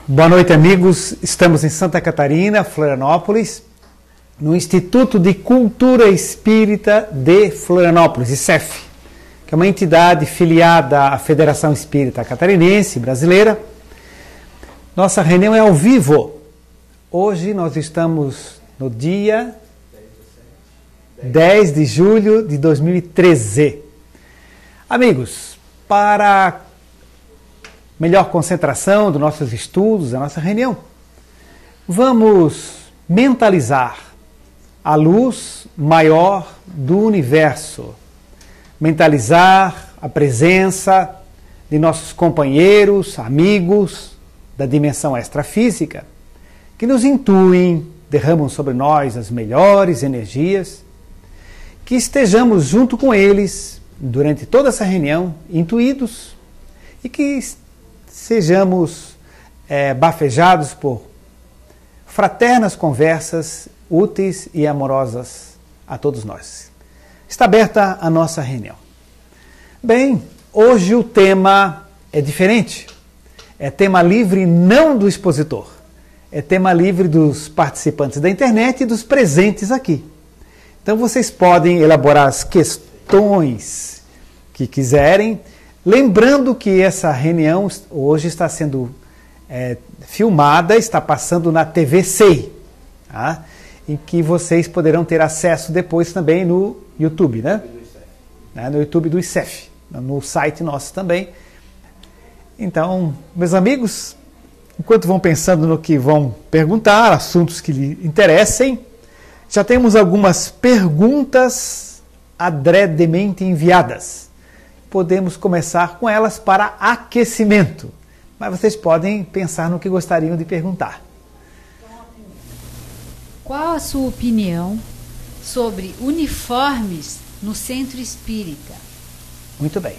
Boa noite, amigos. Estamos em Santa Catarina, Florianópolis, no Instituto de Cultura Espírita de Florianópolis, ICEF, que é uma entidade filiada à Federação Espírita Catarinense Brasileira. Nossa reunião é ao vivo. Hoje nós estamos no dia 10 de julho de 2013. Amigos, para melhor concentração dos nossos estudos, da nossa reunião, vamos mentalizar a luz maior do universo, mentalizar a presença de nossos companheiros, amigos da dimensão extrafísica, que nos intuem, derramam sobre nós as melhores energias, que estejamos junto com eles durante toda essa reunião, intuídos, e que sejamos bafejados por fraternas conversas úteis e amorosas a todos nós. Está aberta a nossa reunião. Bem, hoje o tema é diferente. É tema livre não do expositor. É tema livre dos participantes da internet e dos presentes aqui. Então vocês podem elaborar as questões que quiserem, lembrando que essa reunião hoje está sendo filmada, está passando na TV SEI, tá? Em que vocês poderão ter acesso depois também no YouTube, né? No YouTube do ICEF, no site nosso também. Então, meus amigos, enquanto vão pensando no que vão perguntar, assuntos que lhe interessem, já temos algumas perguntas adredemente enviadas. Podemos começar com elas para aquecimento, mas vocês podem pensar no que gostariam de perguntar. Qual a sua opinião sobre uniformes no centro espírita? Muito bem.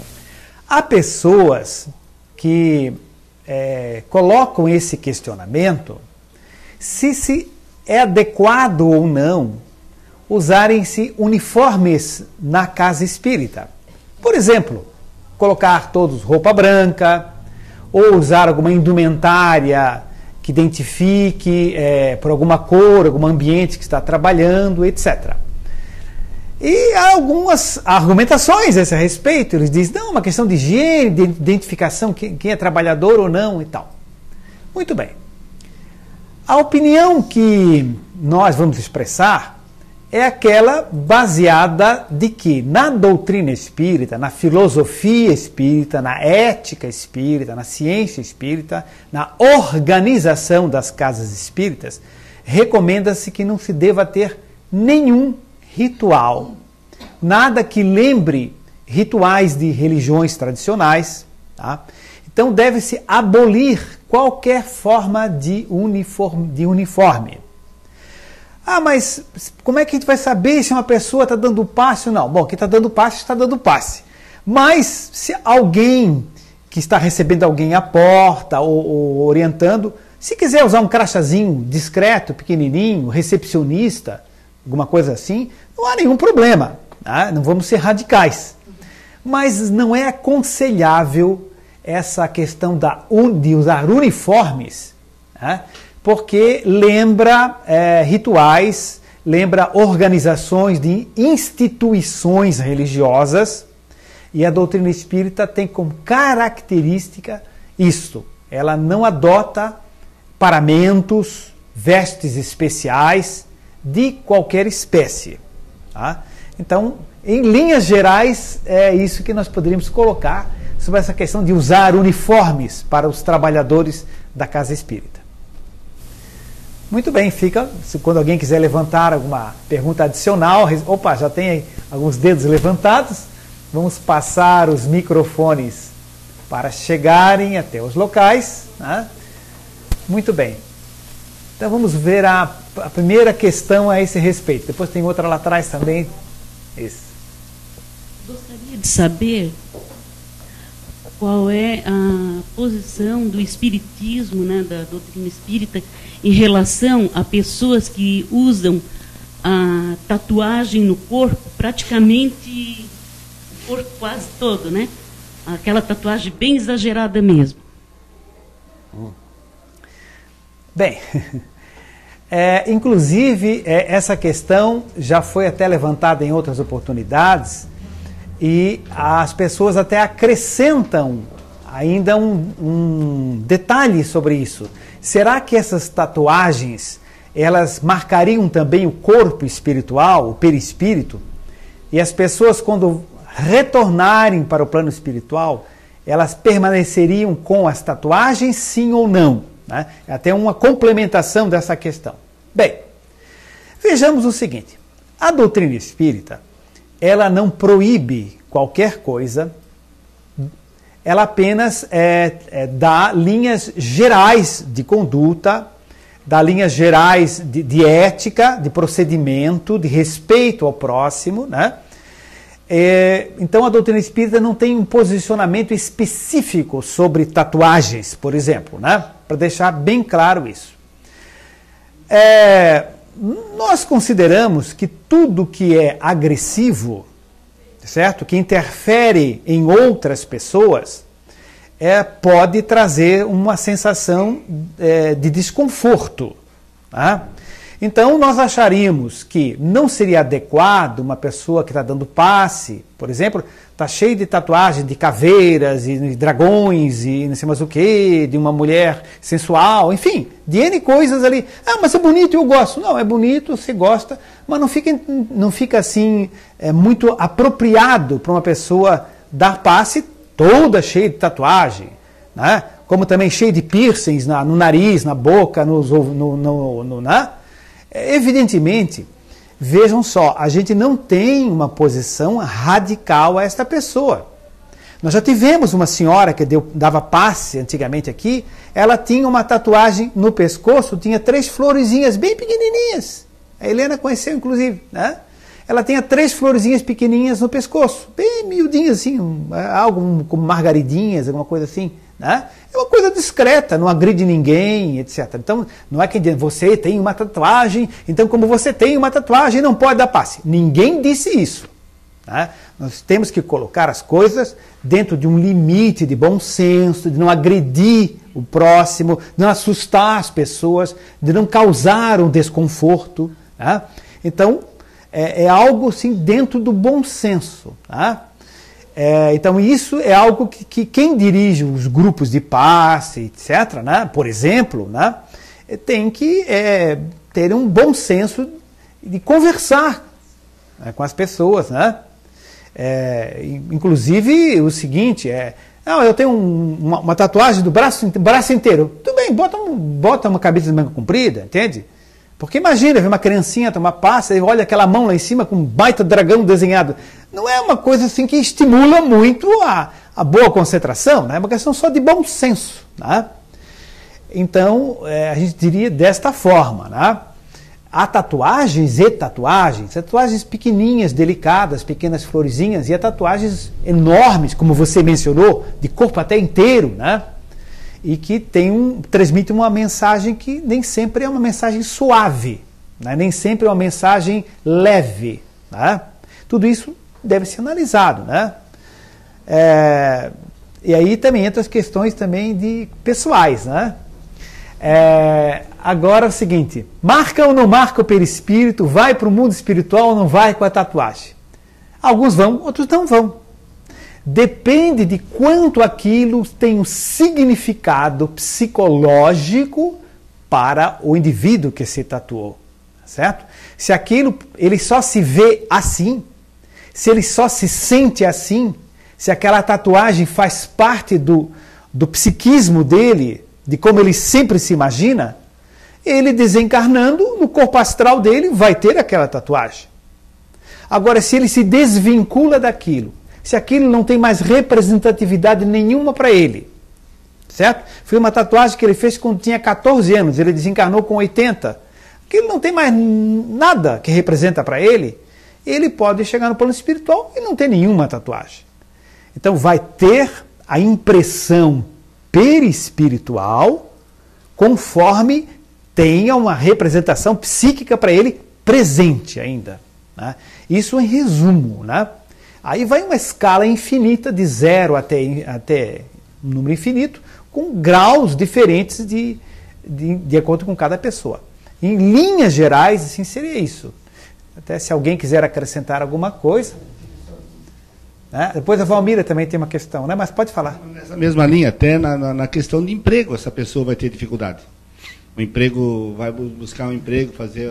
Há pessoas que colocam esse questionamento se é adequado ou não usarem-se uniformes na casa espírita. Por exemplo, colocar todos roupa branca, ou usar alguma indumentária que identifique por alguma cor, algum ambiente que está trabalhando, etc. E há algumas argumentações a esse respeito. Eles dizem, não, uma questão de higiene, de identificação, quem é trabalhador ou não e tal. Muito bem. A opinião que nós vamos expressar é aquela baseada de que na doutrina espírita, na filosofia espírita, na ética espírita, na ciência espírita, na organização das casas espíritas, recomenda-se que não se deva ter nenhum ritual, nada que lembre rituais de religiões tradicionais, tá? Então deve-se abolir qualquer forma de uniforme. Ah, mas como é que a gente vai saber se uma pessoa está dando passe ou não? Bom, quem está dando passe, está dando passe. Mas se alguém que está recebendo alguém à porta ou orientando, se quiser usar um crachazinho discreto, pequenininho, recepcionista, alguma coisa assim, não há nenhum problema, né? Não vamos ser radicais. Mas não é aconselhável essa questão de usar uniformes, né? Porque lembra rituais, lembra organizações de instituições religiosas, e a doutrina espírita tem como característica isto. Ela não adota paramentos, vestes especiais de qualquer espécie. Tá? Então, em linhas gerais, é isso que nós poderíamos colocar sobre essa questão de usar uniformes para os trabalhadores da casa espírita. Muito bem, fica, quando alguém quiser levantar alguma pergunta adicional, opa, já tem aí alguns dedos levantados, vamos passar os microfones para chegarem até os locais, né? Muito bem. Então vamos ver a primeira questão a esse respeito, depois tem outra lá atrás também. Isso. Gostaria de saber qual é a posição do espiritismo, né, da doutrina espírita, em relação a pessoas que usam a tatuagem no corpo, praticamente o corpo quase todo, né? Aquela tatuagem bem exagerada mesmo. Bem, inclusive essa questão já foi até levantada em outras oportunidades e as pessoas até acrescentam ainda um detalhe sobre isso. Será que essas tatuagens, elas marcariam também o corpo espiritual, o perispírito? E as pessoas, quando retornarem para o plano espiritual, elas permaneceriam com as tatuagens, sim ou não? Né? É até uma complementação dessa questão. Bem, vejamos o seguinte. A doutrina espírita, ela não proíbe qualquer coisa, ela apenas dá linhas gerais de conduta, dá linhas gerais de ética, de procedimento, de respeito ao próximo, né? Então a doutrina espírita não tem um posicionamento específico sobre tatuagens, por exemplo, né? Para deixar bem claro isso. Nós consideramos que tudo que é agressivo, certo? Que interfere em outras pessoas, pode trazer uma sensação de desconforto. Tá? Então, nós acharíamos que não seria adequado uma pessoa que está dando passe, por exemplo, está cheio de tatuagem de caveiras e dragões e não sei mais o que, de uma mulher sensual, enfim, de N coisas ali. Ah, mas é bonito, eu gosto. Não, é bonito, você gosta, mas não fica assim muito apropriado para uma pessoa dar passe toda cheia de tatuagem, né? Como também cheia de piercings no nariz, na boca, né? Evidentemente, vejam só, a gente não tem uma posição radical a esta pessoa. Nós já tivemos uma senhora que dava passe antigamente aqui, ela tinha uma tatuagem no pescoço, tinha 3 florezinhas bem pequenininhas. A Helena conheceu, inclusive, né? Ela tinha 3 florezinhas pequenininhas no pescoço, bem miudinhas assim, algo como margaridinhas, alguma coisa assim, né? É uma coisa discreta, não agride ninguém, etc. Então, não é que você tem uma tatuagem, então como você tem uma tatuagem, não pode dar passe. Ninguém disse isso. Né? Nós temos que colocar as coisas dentro de um limite de bom senso, de não agredir o próximo, de não assustar as pessoas, de não causar um desconforto. Né? Então, é algo assim dentro do bom senso. Tá? Então isso é algo que quem dirige os grupos de passe, etc., né, por exemplo, né, tem que ter um bom senso de conversar, né, com as pessoas. Né? Inclusive o seguinte, eu tenho uma tatuagem do braço inteiro. Tudo bem, bota uma cabeça de manga comprida, entende? Porque imagina, ver uma criancinha tomar passe e olha aquela mão lá em cima com um baita dragão desenhado. Não é uma coisa assim que estimula muito a boa concentração, né? É uma questão só de bom senso. Né? Então, a gente diria desta forma. Né? Há tatuagens e tatuagens pequenininhas, delicadas, pequenas florezinhas, e há tatuagens enormes, como você mencionou, de corpo até inteiro, né? E que transmite uma mensagem que nem sempre é uma mensagem suave, né? Nem sempre é uma mensagem leve. Né? Tudo isso deve ser analisado. Né? E aí também entra as questões também de pessoais. Né? Agora é o seguinte, marca ou não marca o perispírito, vai para o mundo espiritual ou não vai com a tatuagem? Alguns vão, outros não vão. Depende de quanto aquilo tem um significado psicológico para o indivíduo que se tatuou, certo? Se aquilo, ele só se vê assim, se ele só se sente assim, se aquela tatuagem faz parte do psiquismo dele, de como ele sempre se imagina, ele desencarnando, no corpo astral dele vai ter aquela tatuagem. Agora, se ele se desvincula daquilo, se aquilo não tem mais representatividade nenhuma para ele, certo? Foi uma tatuagem que ele fez quando tinha 14 anos, ele desencarnou com 80, aquilo não tem mais nada que representa para ele, ele pode chegar no plano espiritual e não ter nenhuma tatuagem. Então vai ter a impressão perispiritual conforme tenha uma representação psíquica para ele presente ainda. Né? Isso em resumo, né? Aí vai uma escala infinita, de 0 até um número infinito, com graus diferentes de de acordo com cada pessoa. Em linhas gerais, assim, seria isso. Até se alguém quiser acrescentar alguma coisa. Né? Depois a Valmira também tem uma questão, né? Mas pode falar. Nessa mesma linha, até na questão de emprego, essa pessoa vai ter dificuldade. O emprego, vai buscar um emprego, fazer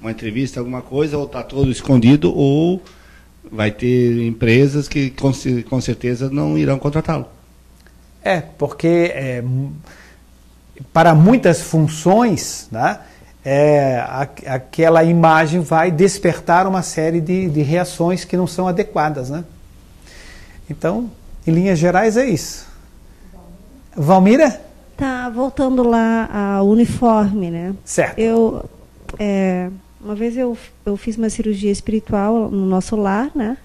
uma entrevista, alguma coisa, ou está todo escondido, ou vai ter empresas que com certeza não irão contratá-lo. Porque para muitas funções, né, aquela imagem vai despertar uma série de reações que não são adequadas, né? Então, em linhas gerais, é isso. Valmira? Tá, voltando lá ao uniforme, né? Certo. Uma vez eu fiz uma cirurgia espiritual no nosso lar, né?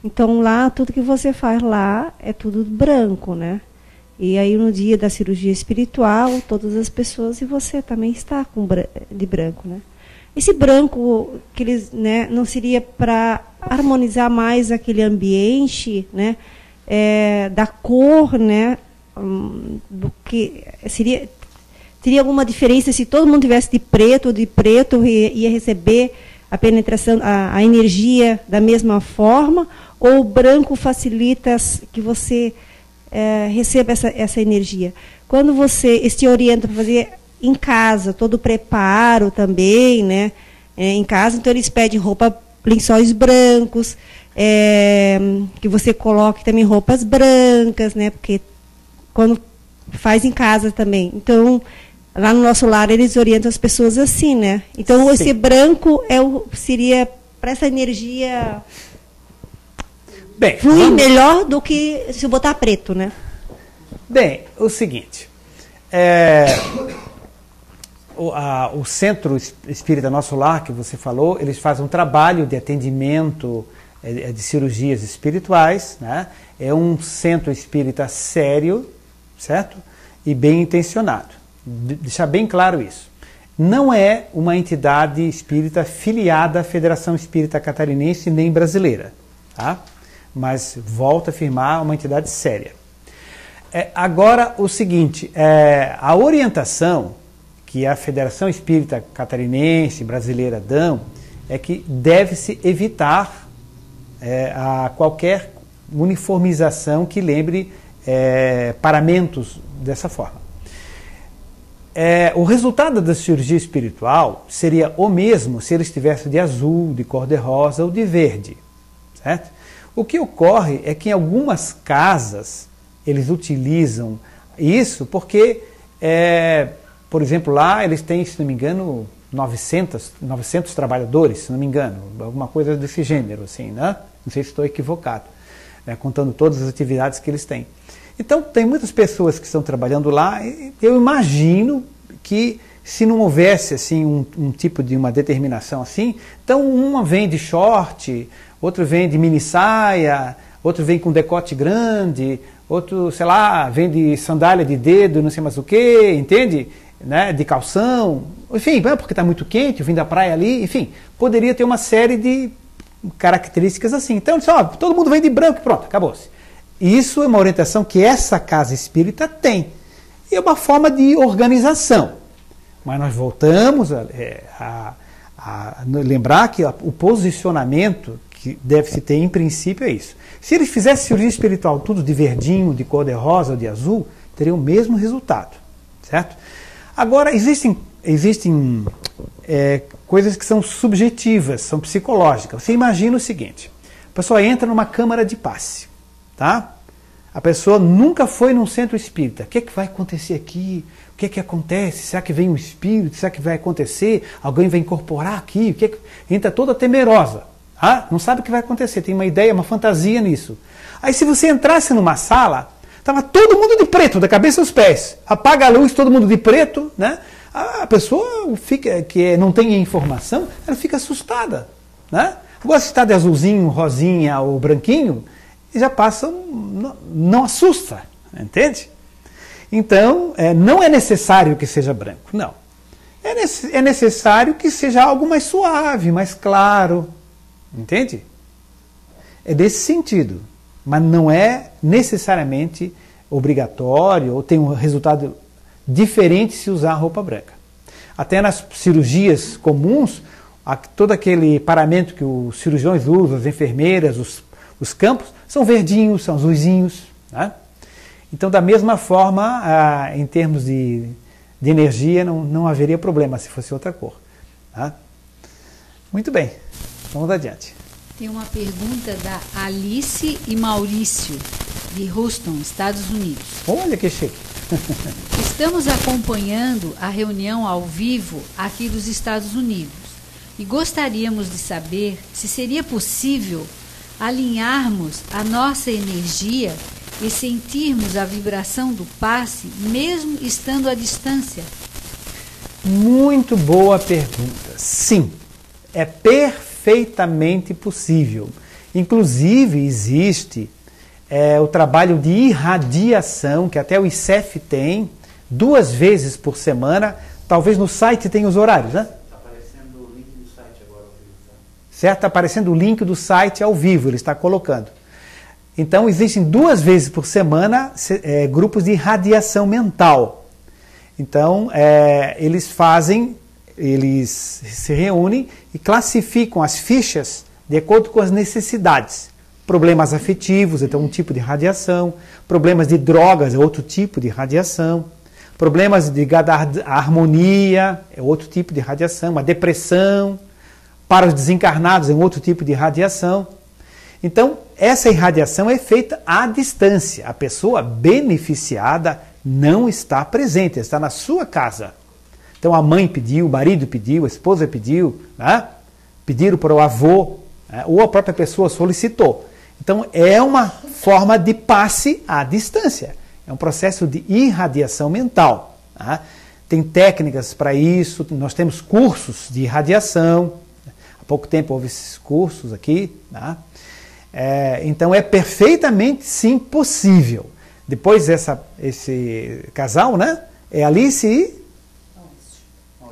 Então, lá, tudo que você faz lá é tudo branco, né? E aí, no dia da cirurgia espiritual, todas as pessoas, e você também está de branco, né? Esse branco, que eles, né, não seria para harmonizar mais aquele ambiente, né? Da cor, né? Do que teria alguma diferença se todo mundo tivesse de preto ia receber a penetração, a energia da mesma forma, ou o branco facilita que você receba essa energia. Quando você se orienta para fazer em casa, todo o preparo também, né? Em casa, então eles pedem lençóis brancos, que você coloque também roupas brancas, né? Porque quando faz em casa também. Então, lá no nosso lar, eles orientam as pessoas assim, né? Então, sim, esse branco seria para essa energia fluir melhor do que se botar preto, né? Bem, o seguinte, o Centro Espírita Nosso Lar, que você falou, eles fazem um trabalho de atendimento de cirurgias espirituais, né? É um centro espírita sério, certo? E bem intencionado. Deixar bem claro isso. Não é uma entidade espírita filiada à Federação Espírita Catarinense nem brasileira, tá? Mas volto a afirmar, uma entidade séria. Agora, o seguinte, a orientação que a Federação Espírita Catarinense brasileira dão é que deve-se evitar a qualquer uniformização que lembre paramentos dessa forma. O resultado da cirurgia espiritual seria o mesmo se ele estivesse de azul, de cor-de-rosa ou de verde, certo? O que ocorre é que em algumas casas eles utilizam isso porque, por exemplo, lá eles têm, se não me engano, 900 trabalhadores, se não me engano, alguma coisa desse gênero, assim, né? Não sei se estou equivocado, né? Contando todas as atividades que eles têm. Então, tem muitas pessoas que estão trabalhando lá, e eu imagino que se não houvesse assim, um tipo de uma determinação assim, então uma vem de short, outro vem de mini saia, outro vem com decote grande, outro, sei lá, vem de sandália de dedo, não sei mais o que, entende? Né? De calção, enfim, porque está muito quente, eu vim da praia ali, enfim, poderia ter uma série de características assim. Então, todo mundo vem de branco e pronto, acabou-se. Isso é uma orientação que essa casa espírita tem. E é uma forma de organização. Mas nós voltamos a lembrar que o posicionamento que deve-se ter em princípio é isso. Se eles fizessem cirurgia espiritual tudo de verdinho, de cor-de-rosa ou de azul, teria o mesmo resultado. Certo? Agora, existem coisas que são subjetivas, são psicológicas. Você imagina o seguinte, a pessoa entra numa câmara de passe. Tá? A pessoa nunca foi num centro espírita. O que vai acontecer aqui? O que acontece? Será que vem um espírito? Será que vai acontecer? Alguém vai incorporar aqui? Entra toda temerosa. Tá? Não sabe o que vai acontecer. Tem uma ideia, uma fantasia nisso. Aí se você entrasse numa sala, estava todo mundo de preto, da cabeça aos pés. Apaga a luz, todo mundo de preto. Né? A pessoa que não tem informação, ela fica assustada. Né? Agora se está de azulzinho, rosinha ou branquinho, já passa, não assusta, entende? Então, não é necessário que seja branco, não. É necessário que seja algo mais suave, mais claro, entende? É desse sentido, mas não é necessariamente obrigatório ou tem um resultado diferente se usar roupa branca. Até nas cirurgias comuns, todo aquele paramento que os cirurgiões usam, as enfermeiras, os campos, são verdinhos, são azulzinhos. Né? Então, da mesma forma, em termos de energia, não haveria problema se fosse outra cor. Tá? Muito bem, vamos adiante. Tem uma pergunta da Alice e Maurício, de Houston, Estados Unidos. Olha que chique. Estamos acompanhando a reunião ao vivo aqui dos Estados Unidos e gostaríamos de saber se seria possível alinharmos a nossa energia e sentirmos a vibração do passe, mesmo estando à distância. Muito boa pergunta. Sim, é perfeitamente possível. Inclusive, existe o trabalho de irradiação, que até o ICEF tem, 2 vezes por semana. Talvez no site tenha os horários, né? Está aparecendo o link do site agora ao vivo, tá? Certo? Está aparecendo o link do site ao vivo, ele está colocando. Então, existem 2 vezes por semana grupos de irradiação mental. Então, eles se reúnem e classificam as fichas de acordo com as necessidades. Problemas afetivos, então um tipo de radiação. Problemas de drogas, é outro tipo de radiação. Problemas de harmonia, é outro tipo de radiação. A depressão, para os desencarnados, é um outro tipo de radiação. Então, essa irradiação é feita à distância. A pessoa beneficiada não está presente, está na sua casa. Então, a mãe pediu, o marido pediu, a esposa pediu, né? Pediram para o avô, né? Ou a própria pessoa solicitou. Então, é uma forma de passe à distância. É um processo de irradiação mental. Né? Tem técnicas para isso, nós temos cursos de irradiação. Há pouco tempo houve esses cursos aqui. Né? Então, é perfeitamente, sim, possível. Depois, esse casal, né? É Alice e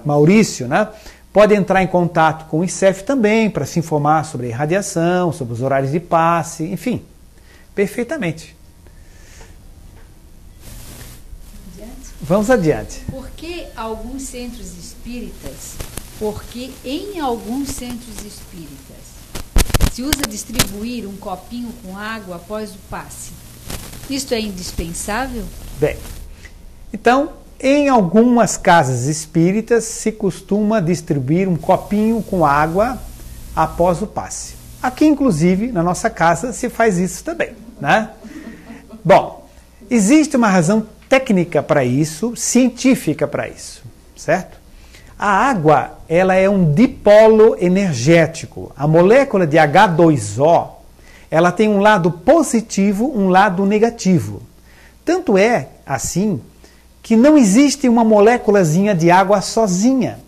Maurício, né? Pode entrar em contato com o ICEF também para se informar sobre a irradiação, sobre os horários de passe, enfim, perfeitamente. Vamos adiante. Porque em alguns centros espíritas se usa distribuir um copinho com água após o passe? Isto é indispensável? Bem, então, em algumas casas espíritas se costuma distribuir um copinho com água após o passe. Aqui, inclusive, na nossa casa se faz isso também, né? Bom, existe uma razão técnica para isso, científica para isso, certo? A água, ela é um dipolo energético. A molécula de H2O, ela tem um lado positivo, um lado negativo. Tanto é assim que não existe uma moléculazinha de água sozinha.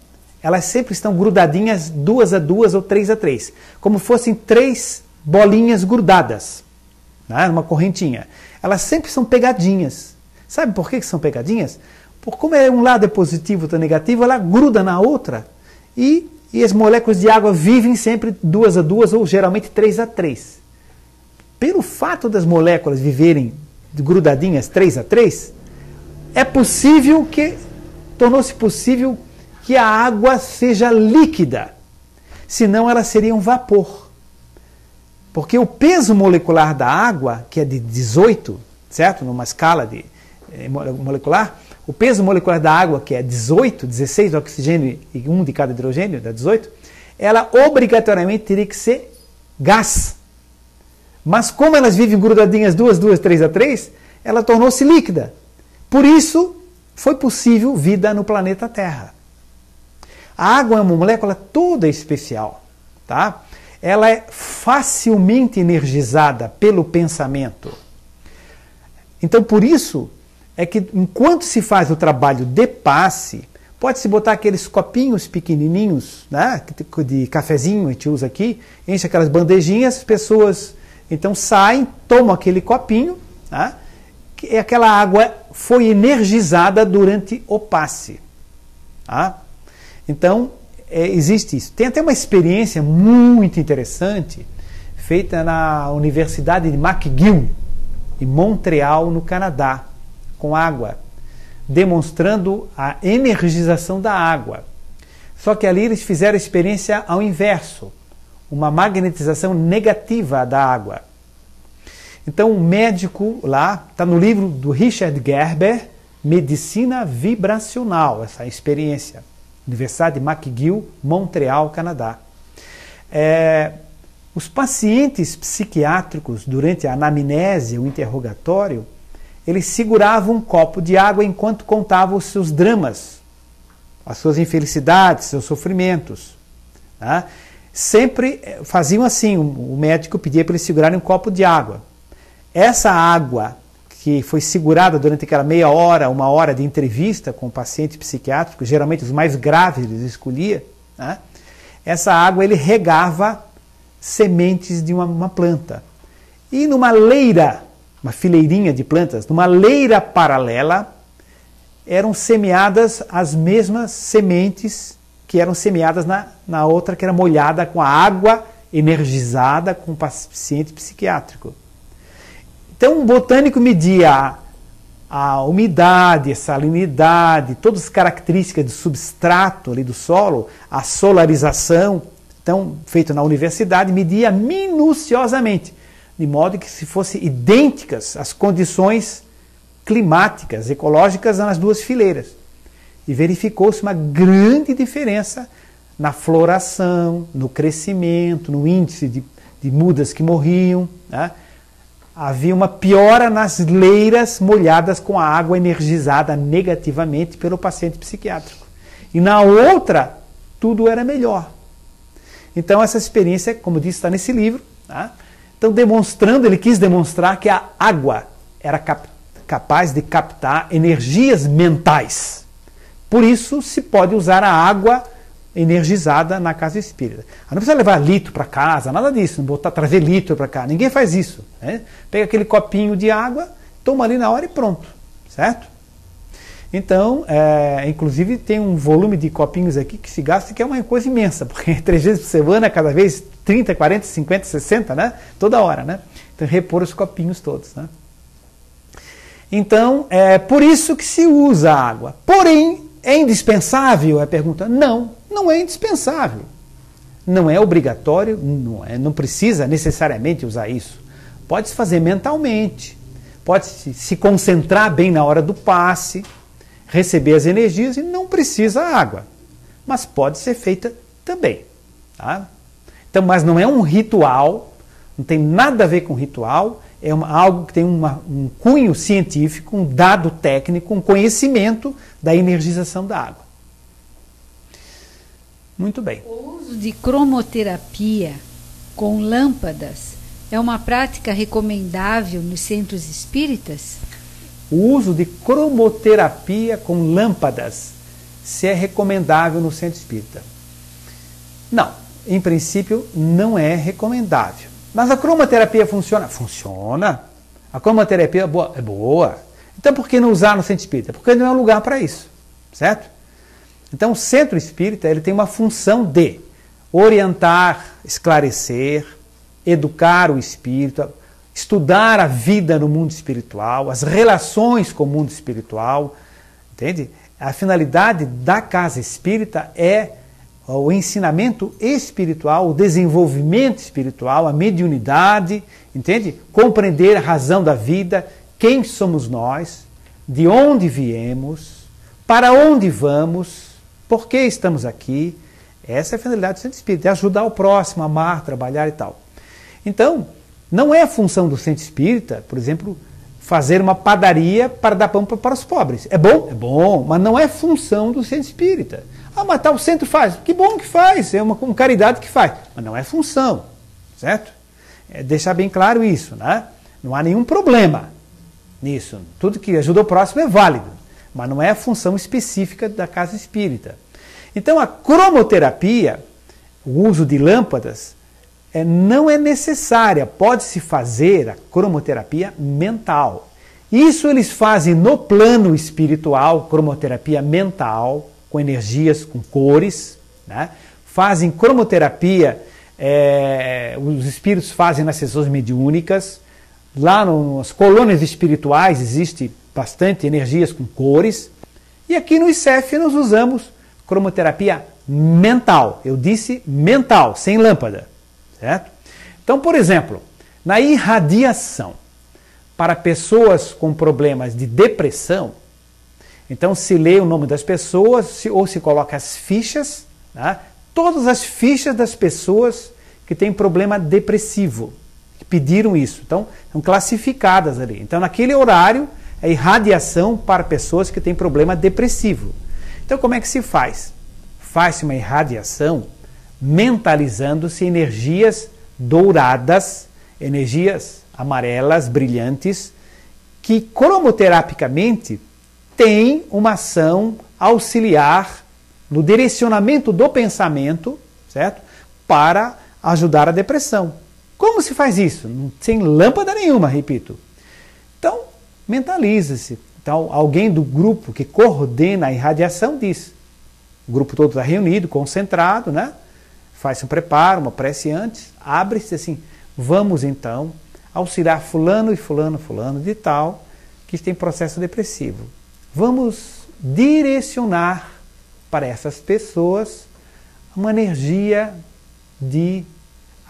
Elas sempre estão grudadinhas 2 a 2 ou 3 a 3, como fossem 3 bolinhas grudadas, né, numa correntinha. Elas sempre são pegadinhas. Sabe por que são pegadinhas? Porque como um lado é positivo e outro é negativo, ela gruda na outra e as moléculas de água vivem sempre 2 a 2 ou geralmente 3 a 3. Pelo fato das moléculas viverem grudadinhas 3 a 3, tornou-se possível que a água seja líquida, senão ela seria um vapor. Porque o peso molecular da água, que é de 18, certo? Numa escala molecular, o peso molecular da água, que é 18, 16 de oxigênio e 1 de cada hidrogênio, dá 18, ela obrigatoriamente teria que ser gás. Mas como elas vivem grudadinhas 2, 2, 3 a 3, ela tornou-se líquida. Por isso, foi possível vida no planeta Terra. A água é uma molécula toda especial, tá? Ela é facilmente energizada pelo pensamento. Então, por isso, é que enquanto se faz o trabalho de passe, pode-se botar aqueles copinhos pequenininhos, né, de cafezinho, a gente usa aqui, enche aquelas bandejinhas, as pessoas então saem, tomam aquele copinho, né, que aquela água foi energizada durante o passe. Tá? Então, existe isso. Tem até uma experiência muito interessante feita na Universidade de McGill, em Montreal, no Canadá, com água. demonstrando a energização da água. Só que ali eles fizeram a experiência ao inverso, uma magnetização negativa da água. Então o médico lá, está no livro do Richard Gerber, Medicina Vibracional, essa experiência, Universidade de McGill, Montreal, Canadá. Os pacientes psiquiátricos, durante a anamnese, o interrogatório, eles seguravam um copo de água enquanto contavam os seus dramas, as suas infelicidades, seus sofrimentos. Tá? Sempre faziam assim, o médico pedia para eles segurarem um copo de água. Essa água que foi segurada durante aquela meia hora, uma hora de entrevista com o paciente psiquiátrico, geralmente os mais graves eles escolhia, né? Essa água ele regava sementes de uma planta. E numa leira, uma fileirinha de plantas, numa leira paralela, eram semeadas as mesmas sementes que eram semeadas na outra, que era molhada com a água energizada com o paciente psiquiátrico. Então, um botânico media a umidade, a salinidade, todas as características do substrato ali do solo, a solarização, então, feito na universidade, media minuciosamente, de modo que se fossem idênticas as condições climáticas, ecológicas nas duas fileiras. E verificou-se uma grande diferença na floração, no crescimento, no índice de mudas que morriam, né? Havia uma piora nas leiras molhadas com a água energizada negativamente pelo paciente psiquiátrico. E na outra, tudo era melhor. Então essa experiência, como disse, está nesse livro. Tá? Então ele quis demonstrar que a água era capaz de captar energias mentais. Por isso se pode usar a água energizada na casa espírita. Não precisa levar litro para casa, nada disso, não trazer litro para cá, ninguém faz isso. Né? Pega aquele copinho de água, toma ali na hora e pronto, certo? Então, inclusive tem um volume de copinhos aqui que se gasta, que é uma coisa imensa, porque 3 vezes por semana, cada vez 30, 40, 50, 60, né? Toda hora, né? Então repor os copinhos todos, né? Então, é por isso que se usa a água. Porém, é indispensável? É a pergunta. Não é indispensável. Não é obrigatório, não precisa necessariamente usar isso. Pode se fazer mentalmente, pode se concentrar bem na hora do passe, receber as energias e não precisa água. Mas pode ser feita também. Tá? Então, mas não é um ritual, não tem nada a ver com ritual, é algo que tem um cunho científico, um dado técnico, um conhecimento da energização da água. Muito bem. O uso de cromoterapia com lâmpadas é uma prática recomendável nos centros espíritas? O uso de cromoterapia com lâmpadas, se é recomendável no centro espírita? Não, em princípio não é recomendável. Mas a cromoterapia funciona? Funciona. A cromoterapia é boa. Então por que não usar no centro espírita? Porque não é um lugar para isso, certo? Então o centro espírita ele tem uma função de orientar, esclarecer, educar o espírito, estudar a vida no mundo espiritual, as relações com o mundo espiritual, entende? A finalidade da casa espírita é o ensinamento espiritual, o desenvolvimento espiritual, a mediunidade, entende? Compreender a razão da vida, quem somos nós, de onde viemos, para onde vamos, por que estamos aqui. Essa é a finalidade do centro espírita, é ajudar o próximo, amar, trabalhar e tal. Então, não é a função do centro espírita, por exemplo, fazer uma padaria para dar pão para os pobres. É bom? É bom, mas não é função do centro espírita. Ah, mas tal centro faz. Que bom que faz, é uma caridade que faz. Mas não é função, certo? É deixar bem claro isso, né? Não há nenhum problema nisso. Tudo que ajuda o próximo é válido, mas não é a função específica da casa espírita. Então a cromoterapia, o uso de lâmpadas, não é necessária. Pode-se fazer a cromoterapia mental. Isso eles fazem no plano espiritual, cromoterapia mental, com energias, com cores, né? Fazem cromoterapia, os espíritos fazem nas sessões mediúnicas. Lá nas colônias espirituais existe bastante energias com cores, E aqui no ICEF nós usamos cromoterapia mental. Eu disse mental, sem lâmpada. Certo? Então, por exemplo, na irradiação para pessoas com problemas de depressão, então se lê o nome das pessoas ou se coloca as fichas, tá? Todas as fichas das pessoas que têm problema depressivo, que pediram isso. Então, são classificadas ali. Então, naquele horário, é irradiação para pessoas que têm problema depressivo. Então, como é que se faz? Faz-se uma irradiação mentalizando-se energias douradas, energias amarelas, brilhantes, que cromoterapicamente têm uma ação auxiliar no direcionamento do pensamento, certo? Para ajudar a depressão. Como se faz isso? Sem lâmpada nenhuma, repito. Então, mentaliza-se. Então, alguém do grupo que coordena a irradiação diz. O grupo todo está reunido, concentrado, né? Faz um preparo, uma prece antes, abre-se assim, vamos então auxiliar fulano e fulano de tal, que tem processo depressivo. Vamos direcionar para essas pessoas uma energia de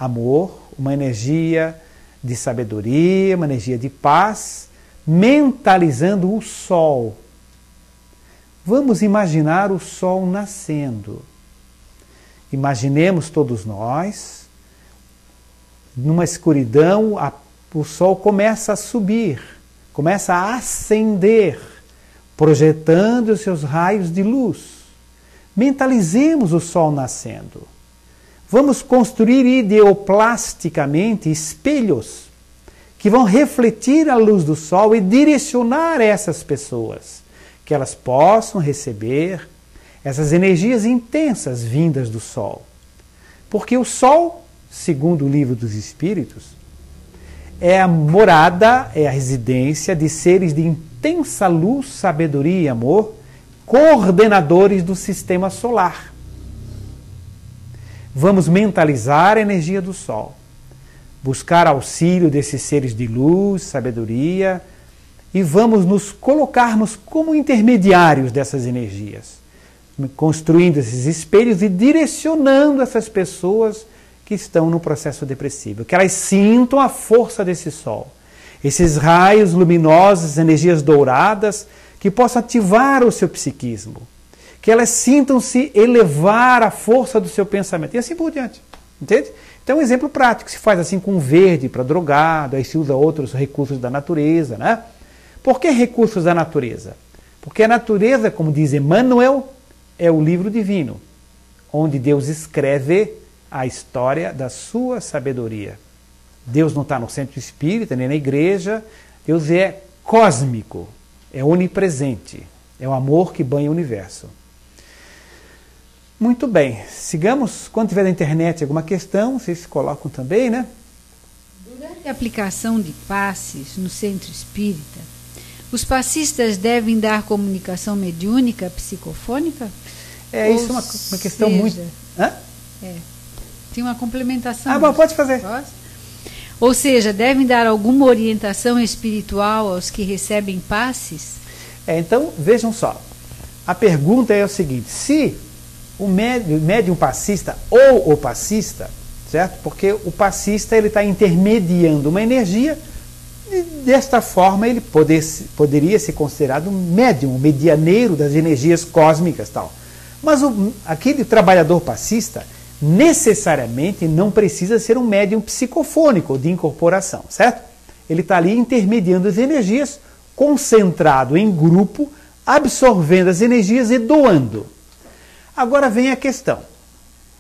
amor, uma energia de sabedoria, uma energia de paz, mentalizando o sol. Vamos imaginar o sol nascendo. Imaginemos todos nós, numa escuridão, o sol começa a subir, começa a ascender, projetando os seus raios de luz. Mentalizemos o sol nascendo. Vamos construir ideoplasticamente espelhos que vão refletir a luz do sol e direcionar essas pessoas, que elas possam receber essas energias intensas vindas do sol. Porque o sol, segundo o Livro dos Espíritos, é a morada, é a residência de seres de intensa luz, sabedoria e amor, coordenadores do sistema solar. Vamos mentalizar a energia do sol, buscar auxílio desses seres de luz, sabedoria, e vamos nos colocarmos como intermediários dessas energias, construindo esses espelhos e direcionando essas pessoas que estão no processo depressivo, que elas sintam a força desse sol, esses raios luminosos, energias douradas, que possam ativar o seu psiquismo, que elas sintam-se elevar a força do seu pensamento, e assim por diante, entende? Então, um exemplo prático, se faz assim com verde para drogado, aí se usa outros recursos da natureza, né? Por que recursos da natureza? Porque a natureza, como diz Emmanuel, é o livro divino, onde Deus escreve a história da sua sabedoria. Deus não está no centro espírita, nem na igreja, Deus é cósmico, é onipresente, é o amor que banha o universo. Muito bem, sigamos. Quando tiver na internet alguma questão, vocês colocam também, né? Durante a aplicação de passes no centro espírita, os passistas devem dar comunicação mediúnica psicofônica? Isso é uma questão muito... Hã? Tem uma complementação. Bom, pode fazer. Posso? Ou seja, devem dar alguma orientação espiritual aos que recebem passes? Então, vejam só. A pergunta é o seguinte: se o médium passista ou o passista, certo? Porque o passista ele está intermediando uma energia e desta forma ele poderia ser considerado um médium, um medianeiro das energias cósmicas, tal. Mas aquele trabalhador passista necessariamente não precisa ser um médium psicofônico de incorporação, certo? Ele está ali intermediando as energias, concentrado em grupo, absorvendo as energias e doando. Agora vem a questão: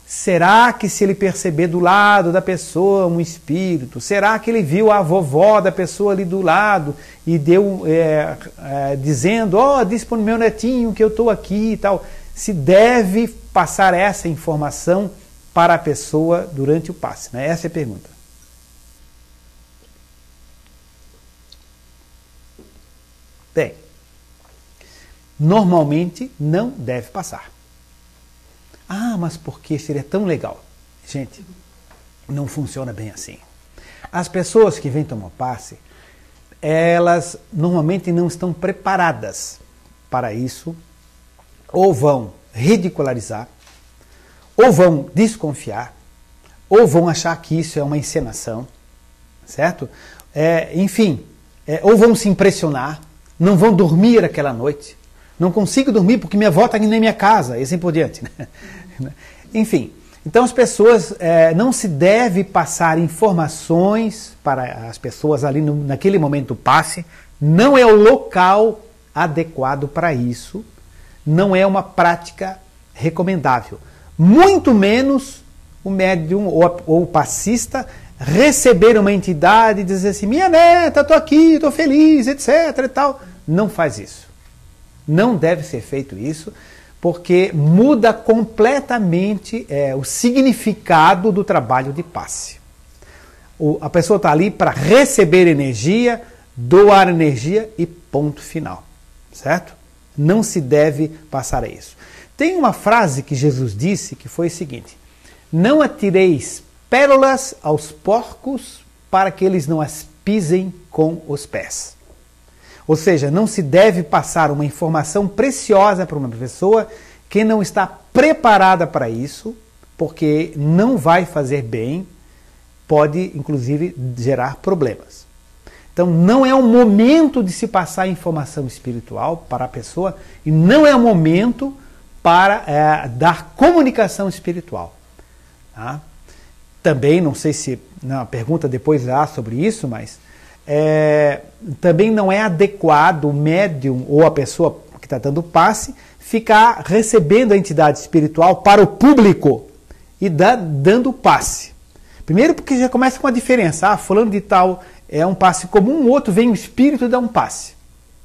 será que se ele perceber do lado da pessoa um espírito, será que ele viu a vovó da pessoa ali do lado e deu dizendo, disse para o meu netinho que eu estou aqui e tal, se deve passar essa informação para a pessoa durante o passe, né? Essa é a pergunta. Bem, normalmente não deve passar. Mas por que seria tão legal? Gente, não funciona bem assim. As pessoas que vêm tomar passe, elas normalmente não estão preparadas para isso ou vão ridicularizar, ou vão desconfiar, ou vão achar que isso é uma encenação, certo? Enfim, ou vão se impressionar, não vão dormir aquela noite, não consigo dormir porque minha avó está aqui na minha casa, e assim por diante. Né? Enfim, então as pessoas, não se deve passar informações para as pessoas ali naquele momento do passe, não é o local adequado para isso, não é uma prática recomendável. Muito menos o médium ou o passista receber uma entidade e dizer assim, minha neta, estou aqui, estou feliz, etc. e tal. Não faz isso. Não deve ser feito isso, porque muda completamente o significado do trabalho de passe. A pessoa está ali para receber energia, doar energia e ponto final. Certo? Não se deve passar a isso. Tem uma frase que Jesus disse que foi o seguinte: não atireis pérolas aos porcos para que eles não as pisem com os pés. Ou seja, não se deve passar uma informação preciosa para uma pessoa que não está preparada para isso, porque não vai fazer bem, pode inclusive gerar problemas. Então não é o momento de se passar informação espiritual para a pessoa e não é o momento para dar comunicação espiritual. Tá? Também, não sei se na pergunta depois há sobre isso, mas também não é adequado o médium ou a pessoa que está dando passe ficar recebendo a entidade espiritual para o público e dando passe. Primeiro porque já começa com a diferença. Fulano de tal é um passe comum, o outro vem um espírito e dá um passe.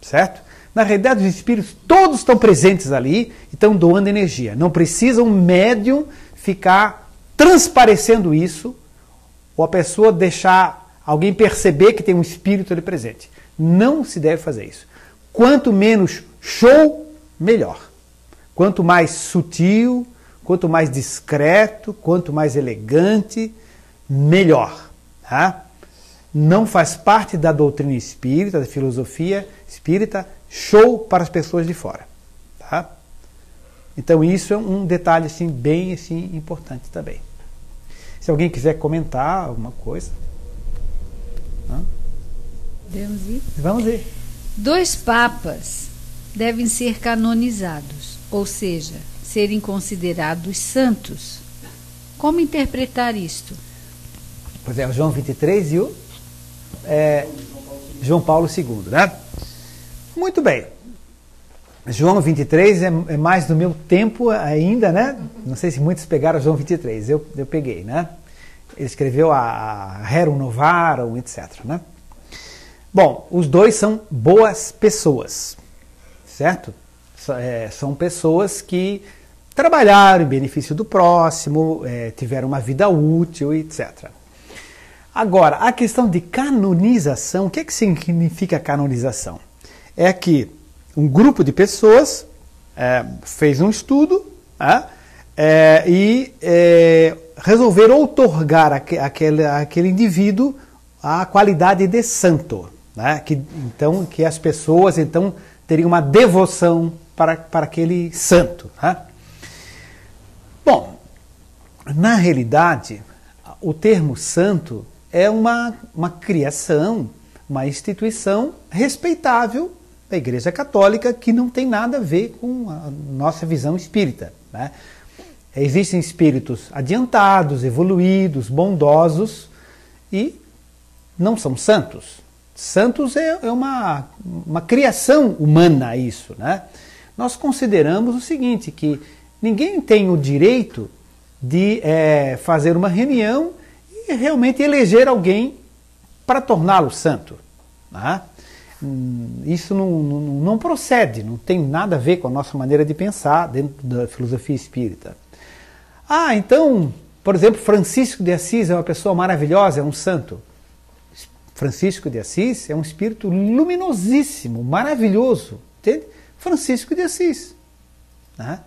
Certo? Na realidade, os espíritos todos estão presentes ali e estão doando energia. Não precisa um médium ficar transparecendo isso ou a pessoa deixar alguém perceber que tem um espírito ali presente. Não se deve fazer isso. Quanto menos show, melhor. Quanto mais sutil, quanto mais discreto, quanto mais elegante, melhor. Tá? Não faz parte da doutrina espírita, da filosofia espírita, show para as pessoas de fora. Tá? Então isso é um detalhe assim, bem assim, importante também. Se alguém quiser comentar alguma coisa. Podemos ir? Vamos ir. 2 papas devem ser canonizados, ou seja, serem considerados santos. Como interpretar isto? Pois é, o João 23 e o João Paulo II, né? Muito bem. João 23 é mais do meu tempo ainda, né? Não sei se muitos pegaram João 23, eu peguei, né? Ele escreveu a Rerum Novarum, etc, né? Bom, os dois são boas pessoas, certo? São pessoas que trabalharam em benefício do próximo, tiveram uma vida útil, etc. Agora, a questão de canonização, o que significa canonização? É que um grupo de pessoas fez um estudo e resolveram outorgar aquele indivíduo a qualidade de santo. Né? Que as pessoas então teriam uma devoção para aquele santo. Né? Bom, na realidade, o termo santo é uma criação, uma instituição respeitável da Igreja Católica que não tem nada a ver com a nossa visão espírita. Né? Existem espíritos adiantados, evoluídos, bondosos e não são santos. Santos é uma criação humana isso. Né? Nós consideramos o seguinte, que ninguém tem o direito de fazer uma reunião e realmente eleger alguém para torná-lo santo. Né? Isso não procede, não tem nada a ver com a nossa maneira de pensar dentro da filosofia espírita. Então, por exemplo, Francisco de Assis é uma pessoa maravilhosa, é um santo. Francisco de Assis é um espírito luminosíssimo, maravilhoso. Entende? Francisco de Assis. Né?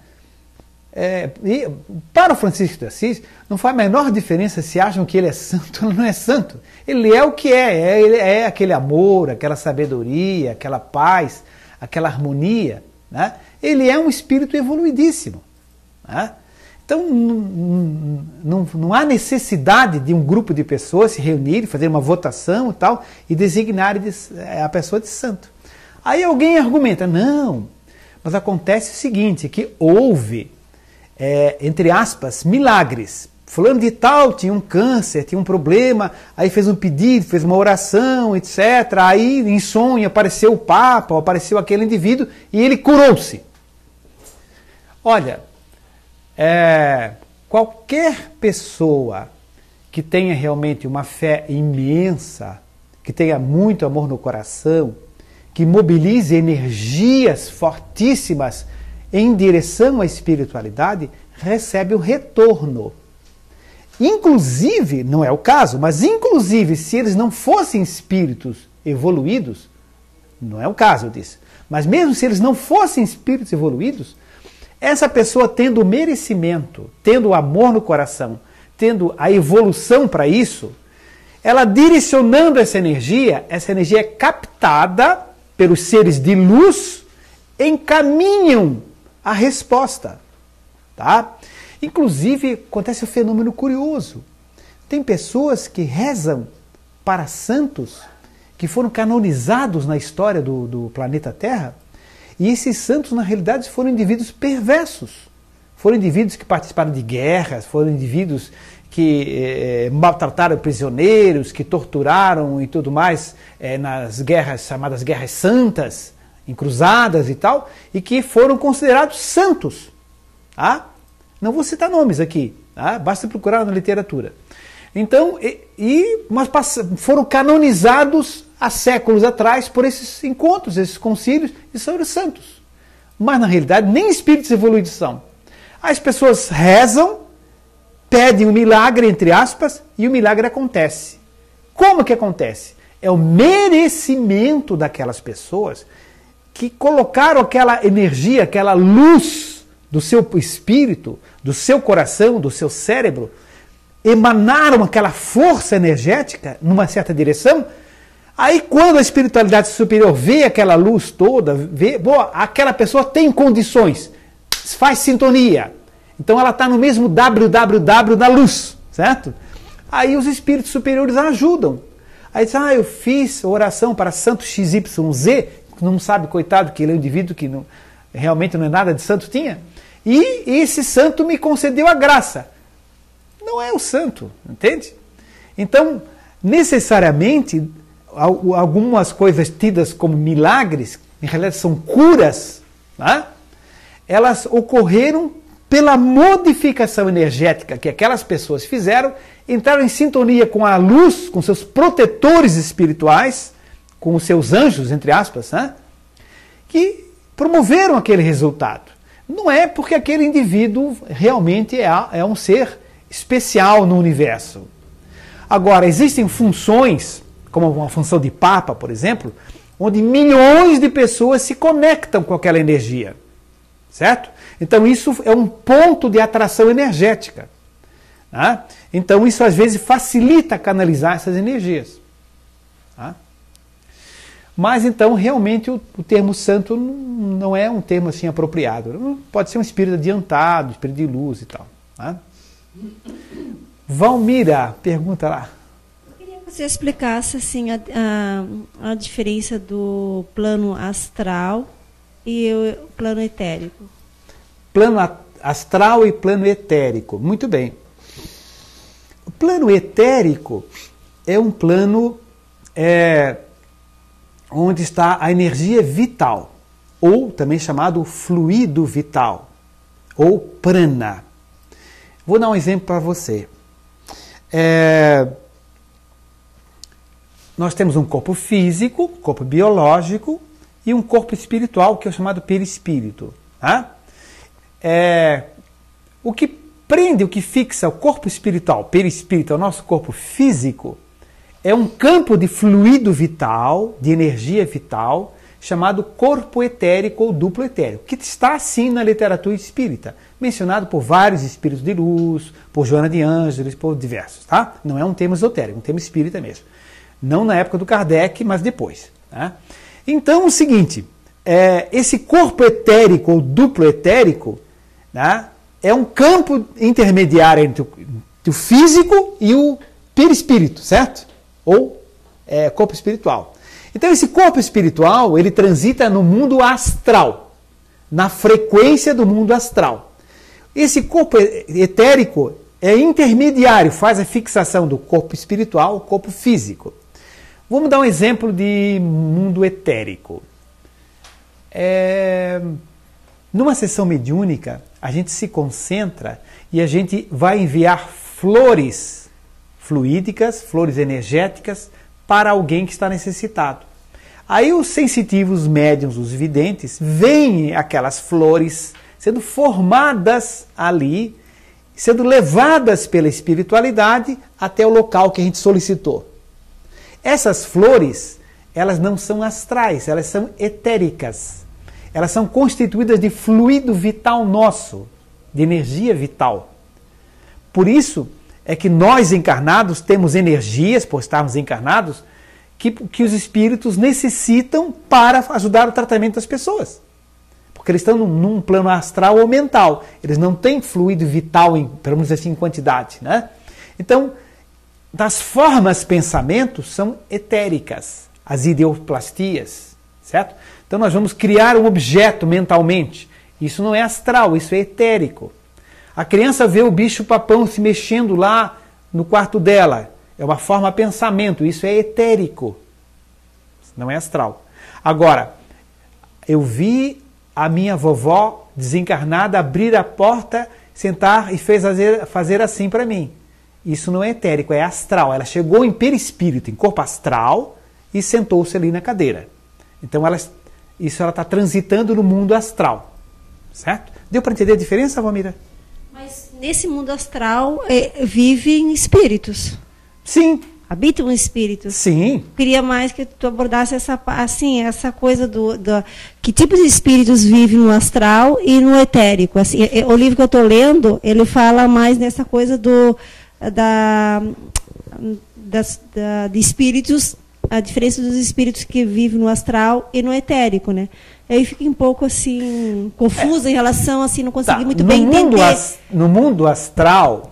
E para o Francisco de Assis, não faz a menor diferença se acham que ele é santo ou não é santo. Ele é o que é. Ele é aquele amor, aquela sabedoria, aquela paz, aquela harmonia. né? Ele é um espírito evoluidíssimo, né? Então, não há necessidade de um grupo de pessoas se reunirem, fazer uma votação e tal, e designarem a pessoa de santo. Aí alguém argumenta, não, mas acontece o seguinte, que houve, entre aspas, milagres. Fulano de tal tinha um câncer, tinha um problema, aí fez um pedido, fez uma oração, etc. Aí, em sonho, apareceu o Papa, ou apareceu aquele indivíduo, e ele curou-se. Olha, qualquer pessoa que tenha realmente uma fé imensa, que tenha muito amor no coração, que mobilize energias fortíssimas em direção à espiritualidade, recebe o retorno. Inclusive, não é o caso, mas inclusive se eles não fossem espíritos evoluídos, não é o caso disso, mas mesmo se eles não fossem espíritos evoluídos, essa pessoa tendo o merecimento, tendo o amor no coração, tendo a evolução para isso, ela direcionando essa energia é captada pelos seres de luz, encaminham a resposta, tá? Inclusive, acontece um fenômeno curioso. Tem pessoas que rezam para santos que foram canonizados na história do planeta Terra, e esses santos, na realidade, foram indivíduos perversos. Foram indivíduos que participaram de guerras, foram indivíduos que maltrataram prisioneiros, que torturaram e tudo mais nas guerras chamadas Guerras Santas, em cruzadas e tal, e que foram considerados santos. Tá? Não vou citar nomes aqui, tá? Basta procurar na literatura. Então, mas foram canonizados há séculos atrás por esses encontros, esses concílios, e são os santos. Mas, na realidade, nem espíritos evoluídos são. As pessoas rezam, pedem um milagre, entre aspas, e o milagre acontece. Como que acontece? É o merecimento daquelas pessoas que colocaram aquela energia, aquela luz do seu espírito, do seu coração, do seu cérebro, emanaram aquela força energética numa certa direção. Aí quando a espiritualidade superior vê aquela luz toda, vê, aquela pessoa tem condições, faz sintonia. Então ela está no mesmo www da luz, certo? Aí os espíritos superiores ajudam. Aí diz, eu fiz oração para santo XYZ, que não sabe, coitado, que ele é um indivíduo que realmente não é nada de santo tinha. E esse santo me concedeu a graça. Não é o santo, entende? Então, necessariamente, algumas coisas tidas como milagres, em realidade são curas, né? Elas ocorreram pela modificação energética que aquelas pessoas fizeram, entraram em sintonia com a luz, com seus protetores espirituais, com os seus anjos, entre aspas, né? Que promoveram aquele resultado. Não é porque aquele indivíduo realmente é um ser especial no universo. Agora, existem funções, como uma função de Papa, por exemplo, onde milhões de pessoas se conectam com aquela energia. Certo? Então isso é um ponto de atração energética. Tá? Então isso às vezes facilita canalizar essas energias. Tá? Mas então realmente o termo santo não é um termo assim apropriado. Pode ser um espírito adiantado, espírito de luz e tal. Tá? Valmira, pergunta lá. Eu queria que você explicasse assim, a diferença do plano astral e o plano etérico. Plano astral e plano etérico. Muito bem. O plano etérico é um plano onde está a energia vital, ou também chamado fluido vital, ou prana. Vou dar um exemplo para você. Nós temos um corpo físico, corpo biológico, e um corpo espiritual, que é o chamado perispírito. Tá? O que prende, o que fixa o corpo espiritual, perispírito, o nosso corpo físico, é um campo de fluido vital, de energia vital, chamado corpo etérico ou duplo etérico, que está assim na literatura espírita, mencionado por vários espíritos de luz, por Joana de Ângeles, por diversos. Tá? Não é um termo esotérico, é um termo espírita mesmo. Não na época do Kardec, mas depois. Tá? Então, o seguinte, esse corpo etérico, ou duplo etérico, né, é um campo intermediário entre o físico e o perispírito, certo? Ou corpo espiritual. Então esse corpo espiritual, ele transita no mundo astral, na frequência do mundo astral. Esse corpo etérico é intermediário, faz a fixação do corpo espiritual ao corpo físico. Vamos dar um exemplo de mundo etérico. Numa sessão mediúnica, a gente se concentra e a gente vai enviar flores fluídicas, flores energéticas, para alguém que está necessitado. Aí os sensitivos, os médiuns, os videntes, veem aquelas flores sendo formadas ali, sendo levadas pela espiritualidade até o local que a gente solicitou. Essas flores, elas não são astrais, elas são etéricas. Elas são constituídas de fluido vital nosso, de energia vital. Por isso é que nós encarnados temos energias, por estarmos encarnados, que os espíritos necessitam para ajudar o tratamento das pessoas. Porque eles estão num plano astral ou mental. Eles não têm fluido vital, pelo menos assim, em quantidade. Né? Então, as formas pensamentos são etéricas. As ideoplastias, certo? Então nós vamos criar um objeto mentalmente. Isso não é astral, isso é etérico. A criança vê o bicho-papão se mexendo lá no quarto dela. É uma forma pensamento, isso é etérico. Não é astral. Agora, eu vi a minha vovó desencarnada abrir a porta, sentar e fazer assim para mim. Isso não é etérico, é astral. Ela chegou em perispírito, em corpo astral, e sentou-se ali na cadeira. Então ela está transitando no mundo astral. Certo? Deu para entender a diferença, Valmira? Mas nesse mundo astral vivem espíritos. Sim. Habitam espíritos. Sim. Queria mais que tu abordasse essa coisa que tipos de espíritos vivem no astral e no etérico. Assim, o livro que eu estou lendo, ele fala mais nessa coisa de espíritos, a diferença dos espíritos que vivem no astral e no etérico, né? Aí fica um pouco assim confusa em relação, assim, não consegui muito bem entender. No mundo astral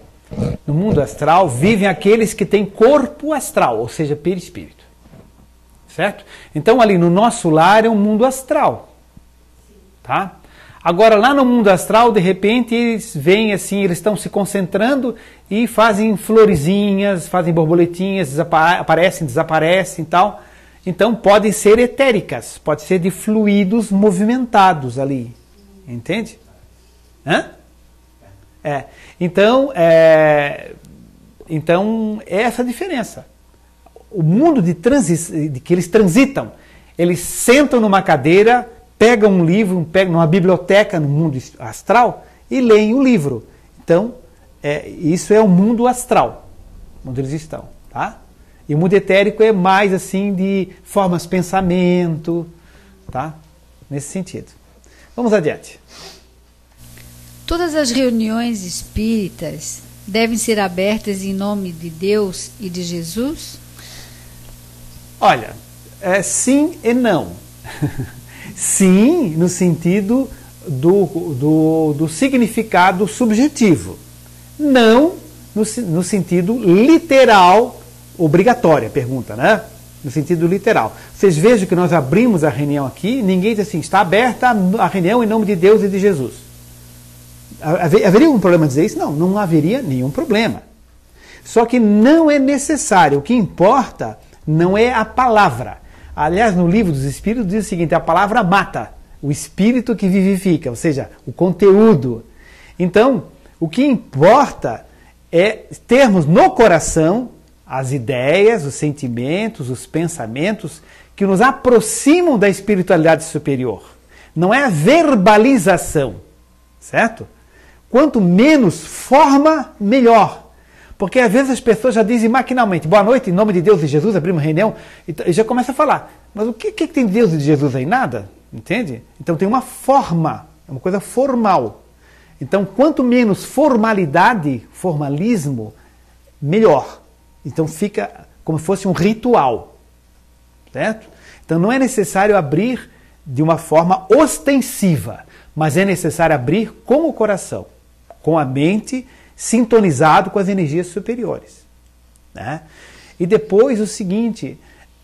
vivem aqueles que têm corpo astral, ou seja, perispírito. Certo? Então ali no nosso lar é um mundo astral. Tá? Agora lá no mundo astral, de repente, eles vêm assim, eles estão se concentrando e fazem florezinhas, fazem borboletinhas, aparecem, desaparecem e tal. Então podem ser etéricas, pode ser de fluidos movimentados ali. Entende? Hã? Então é essa a diferença. O mundo de que eles transitam, eles sentam numa cadeira, pegam um livro, pegam numa biblioteca no mundo astral e leem o livro. Então, isso é o mundo astral, onde eles estão. Tá? E o mundo etérico é mais assim de formas de pensamento, tá? Nesse sentido. Vamos adiante. Todas as reuniões espíritas devem ser abertas em nome de Deus e de Jesus? Olha, sim e não. Sim, no sentido do significado subjetivo. Não no sentido literal, obrigatória, pergunta, né? No sentido literal. Vocês vejam que nós abrimos a reunião aqui, ninguém diz assim, está aberta a reunião em nome de Deus e de Jesus. Haveria algum problema dizer isso? Não, não haveria nenhum problema. Só que não é necessário. O que importa não é a palavra. Aliás, no livro dos Espíritos diz o seguinte, a palavra mata, o espírito que vivifica, ou seja, o conteúdo. Então, o que importa é termos no coração as ideias, os sentimentos, os pensamentos que nos aproximam da espiritualidade superior. Não é a verbalização, certo? Quanto menos forma, melhor. Porque às vezes as pessoas já dizem maquinalmente, boa noite, em nome de Deus e Jesus, abrimos reunião, e já começa a falar, mas o que tem de Deus e de Jesus aí? Nada, entende? Então tem uma forma, é uma coisa formal. Então quanto menos formalidade, formalismo, melhor. Então fica como se fosse um ritual, certo? Então não é necessário abrir de uma forma ostensiva, mas é necessário abrir com o coração, com a mente, sintonizado com as energias superiores, né? E depois o seguinte,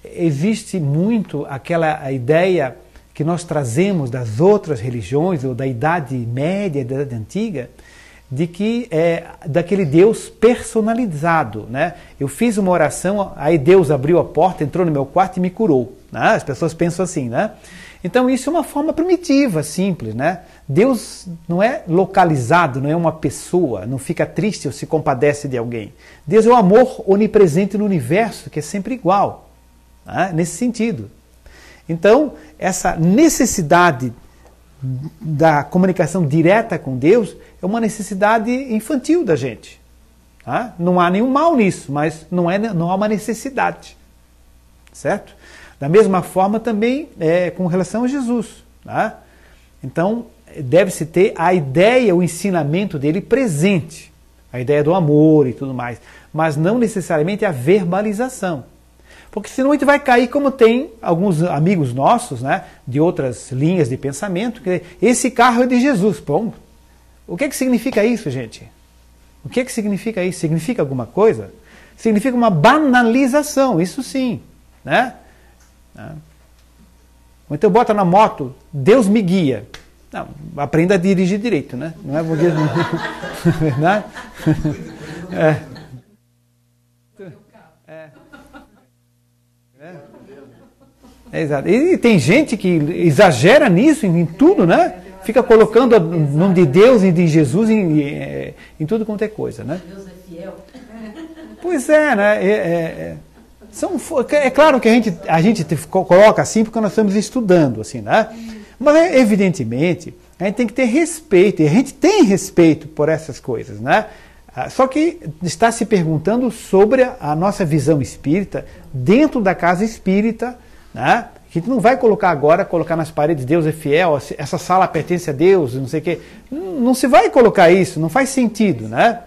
existe muito a ideia que nós trazemos das outras religiões, ou da Idade Média, da Idade Antiga, de que é daquele Deus personalizado, né? Eu fiz uma oração, aí Deus abriu a porta, entrou no meu quarto e me curou, né? As pessoas pensam assim, né? Então isso é uma forma primitiva, simples, né? Deus não é localizado, não é uma pessoa, não fica triste ou se compadece de alguém. Deus é o amor onipresente no universo, que é sempre igual, né? Nesse sentido. Então, essa necessidade da comunicação direta com Deus é uma necessidade infantil da gente. Tá? Não há nenhum mal nisso, mas não há uma necessidade. Certo? Da mesma forma também com relação a Jesus. Tá? Então, deve-se ter a ideia, o ensinamento dele presente. A ideia do amor e tudo mais. Mas não necessariamente a verbalização. Porque senão a gente vai cair como tem alguns amigos nossos, né, de outras linhas de pensamento, que esse carro é de Jesus. Bom, o que significa isso, gente? O que significa isso? Significa alguma coisa? Significa uma banalização, isso sim. Né? Ou então bota na moto, Deus me guia. Não, aprenda a dirigir direito, né? Não é porque... Verdade? Exato. E tem gente que exagera nisso, em tudo, né? Fica colocando o nome de Deus e de Jesus em tudo quanto é coisa, né? Deus é fiel. Pois é, né? É claro que a gente coloca assim porque nós estamos estudando, assim, né? Mas evidentemente a gente tem que ter respeito, e a gente tem respeito por essas coisas, né? Só que está se perguntando sobre a nossa visão espírita dentro da casa espírita, né? Que a gente não vai colocar nas paredes Deus é fiel, essa sala pertence a Deus, não sei o quê. Não se vai colocar isso, não faz sentido, né?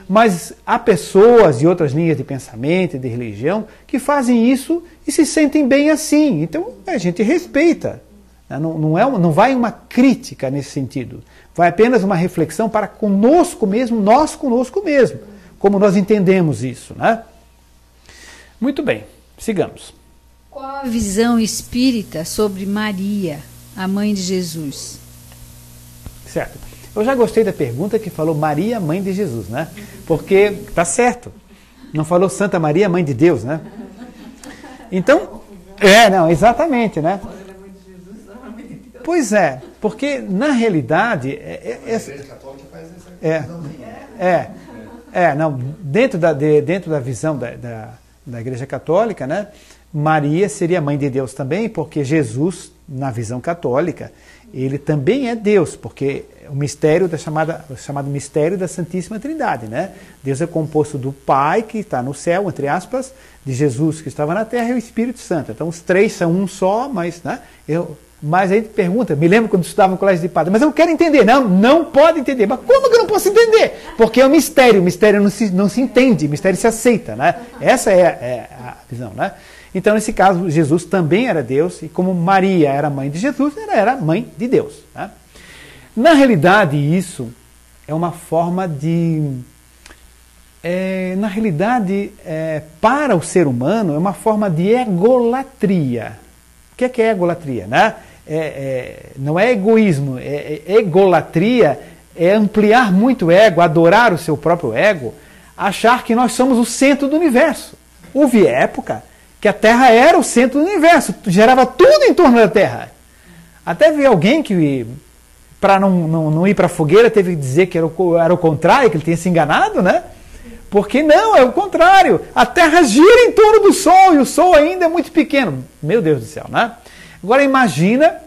Mas há pessoas de outras linhas de pensamento, de religião, que fazem isso e se sentem bem assim. Então a gente respeita. Não vai uma crítica nesse sentido. Vai apenas uma reflexão para conosco mesmo, nós conosco mesmo. Como nós entendemos isso, né? Muito bem, sigamos. Qual a visão espírita sobre Maria, a mãe de Jesus? Certo. Eu já gostei da pergunta que falou Maria, mãe de Jesus, né? Porque tá certo. Não falou Santa Maria, mãe de Deus, né? Então, exatamente, né? Pois é, porque na realidade A Igreja Católica faz essa dentro da visão da Igreja Católica, né? Maria seria mãe de Deus também, porque Jesus, na visão católica, ele também é Deus, porque o mistério chamado mistério da Santíssima Trindade, né? Deus é composto do Pai, que está no céu, entre aspas, de Jesus, que estava na terra, e o Espírito Santo. Então os três são um só, mas, né? Mas a gente pergunta, me lembro quando estudava no colégio de padre, mas eu quero entender. Não pode entender. Mas como que eu não posso entender? Porque é um mistério, o mistério não se entende, o mistério se aceita, né? Essa é a visão, né? Então, nesse caso, Jesus também era Deus, e como Maria era mãe de Jesus, ela era mãe de Deus. Né? Na realidade, isso é uma forma de... para o ser humano, é uma forma de egolatria. O que é egolatria? Né? Não é egoísmo, egolatria é ampliar muito o ego, adorar o seu próprio ego, achar que nós somos o centro do universo. Houve época que a Terra era o centro do universo, gerava tudo em torno da Terra. Até vi alguém que, para não ir para a fogueira, teve que dizer que era o contrário, que ele tinha se enganado, né? Porque não, é o contrário. A Terra gira em torno do Sol, e o Sol ainda é muito pequeno. Meu Deus do céu, né? Agora imagina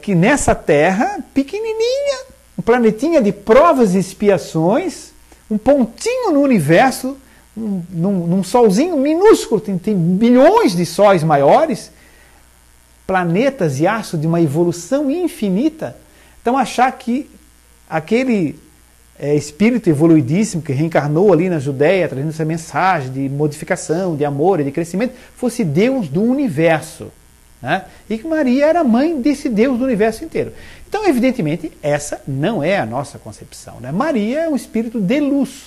que nessa Terra, pequenininha, um planetinha de provas e expiações, um pontinho no universo, num solzinho minúsculo, tem bilhões de sóis maiores, planetas e astros de uma evolução infinita. Então achar que aquele espírito evoluidíssimo que reencarnou ali na Judéia, trazendo essa mensagem de modificação, de amor e de crescimento, fosse Deus do universo. né? E que Maria era mãe desse Deus do universo inteiro. Então, evidentemente, essa não é a nossa concepção, né? Maria é um espírito de luz,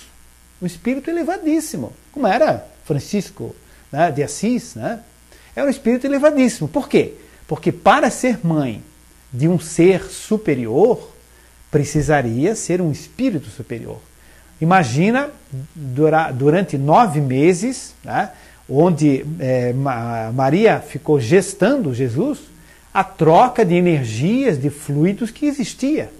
um espírito elevadíssimo, como era Francisco, né, de Assis, né? É um espírito elevadíssimo. Por quê? Porque para ser mãe de um ser superior, precisaria ser um espírito superior. Imagina, durante 9 meses, né, onde Maria ficou gestando Jesus, a troca de energias, de fluidos que existia.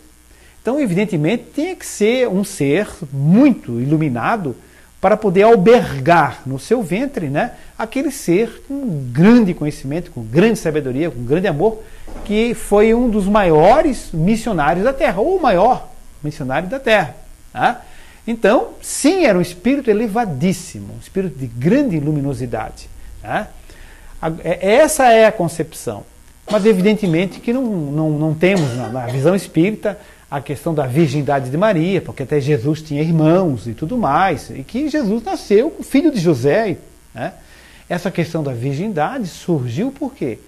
Então, evidentemente, tinha que ser um ser muito iluminado para poder albergar no seu ventre, né, aquele ser com grande conhecimento, com grande sabedoria, com grande amor, que foi um dos maiores missionários da Terra, ou o maior missionário da Terra. Né? Então, sim, era um espírito elevadíssimo, um espírito de grande luminosidade. Né? Essa é a concepção. Mas, evidentemente, que não temos na visão espírita a questão da virgindade de Maria, porque até Jesus tinha irmãos e tudo mais, e que Jesus nasceu filho de José. Né? Essa questão da virgindade surgiu por quê?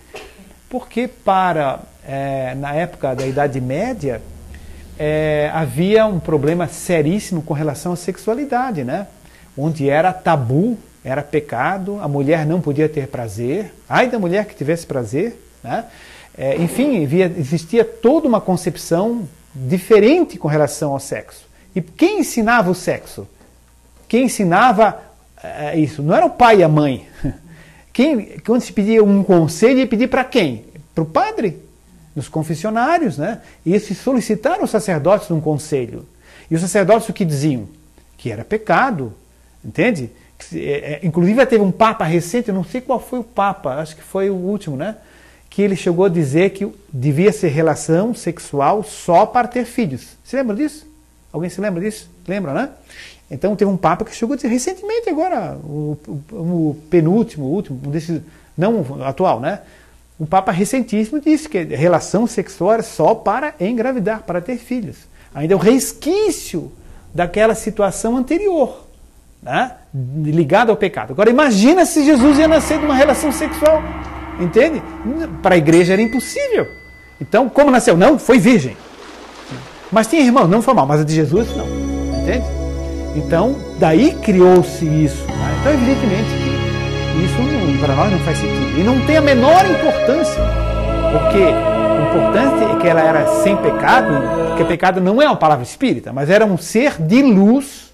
Porque na época da Idade Média, havia um problema seríssimo com relação à sexualidade, né? Onde era tabu, era pecado, a mulher não podia ter prazer, ai da mulher que tivesse prazer, né? Enfim, existia toda uma concepção diferente com relação ao sexo. E quem ensinava o sexo? Quem ensinava isso? Não era o pai e a mãe. Quando se pedia um conselho, ia pedir para quem? Para o padre, nos confessionários, né? E se solicitaram os sacerdotes num conselho. E os sacerdotes o que diziam? Que era pecado, entende? Inclusive teve um papa recente, eu não sei qual foi o papa, acho que foi o último, né? Que ele chegou a dizer que devia ser relação sexual só para ter filhos. Você lembra disso? Alguém se lembra disso? Lembra, né? Então teve um papa que chegou a dizer recentemente agora, o penúltimo, o último, não atual, né? Um papa recentíssimo disse que relação sexual era só para engravidar, para ter filhos. Ainda é um resquício daquela situação anterior, né? Ligada ao pecado. Agora imagina se Jesus ia nascer de uma relação sexual. Entende? Para a igreja era impossível. Então, como nasceu? Não, foi virgem. Mas tinha irmão, não foi mal, mas a de Jesus não. Entende? Então, daí criou-se isso. Né? Então, evidentemente, que isso para nós não faz sentido. E não tem a menor importância. Porque o importante é que ela era sem pecado, porque pecado não é uma palavra espírita, mas era um ser de luz,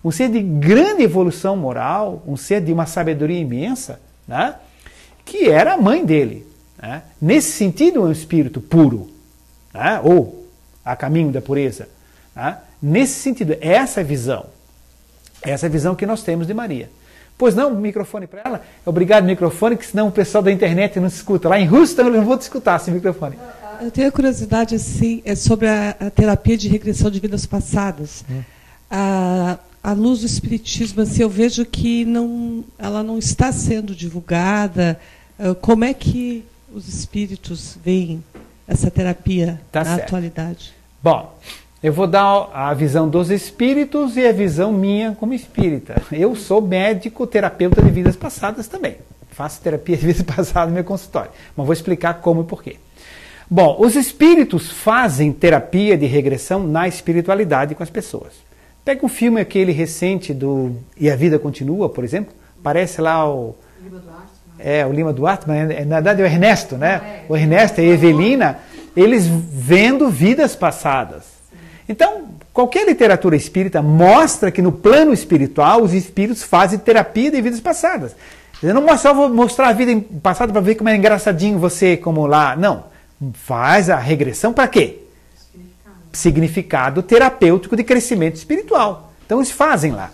um ser de grande evolução moral, um ser de uma sabedoria imensa, né? Que era a mãe dele. Né? Nesse sentido, é um espírito puro, né? Ou a caminho da pureza. Né? Nesse sentido, essa é a visão que nós temos de Maria. Pois não, microfone para ela? Obrigado, microfone, que senão o pessoal da internet não se escuta. Lá em Houston eu não vou te escutar esse microfone. Eu tenho a curiosidade assim, sobre a terapia de regressão de vidas passadas. A luz do espiritismo, assim, eu vejo que ela não está sendo divulgada. Como é que os espíritos veem essa terapia na atualidade? Bom, eu vou dar a visão dos espíritos e a visão minha como espírita. Eu sou médico, terapeuta de vidas passadas também. Faço terapia de vidas passadas no meu consultório. Mas vou explicar como e porquê. Bom, os espíritos fazem terapia de regressão na espiritualidade com as pessoas. Pega um filme aquele recente do E a Vida Continua, por exemplo. Parece lá o Lima Duarte, mas na verdade é o Ernesto, né? O Ernesto e a Evelina, eles vendo vidas passadas. Então, qualquer literatura espírita mostra que no plano espiritual os espíritos fazem terapia de vidas passadas. Eu não vou mostrar a vida passada para ver como é engraçadinho você, como lá. Não. Faz a regressão para quê? Significado terapêutico de crescimento espiritual. Então eles fazem lá.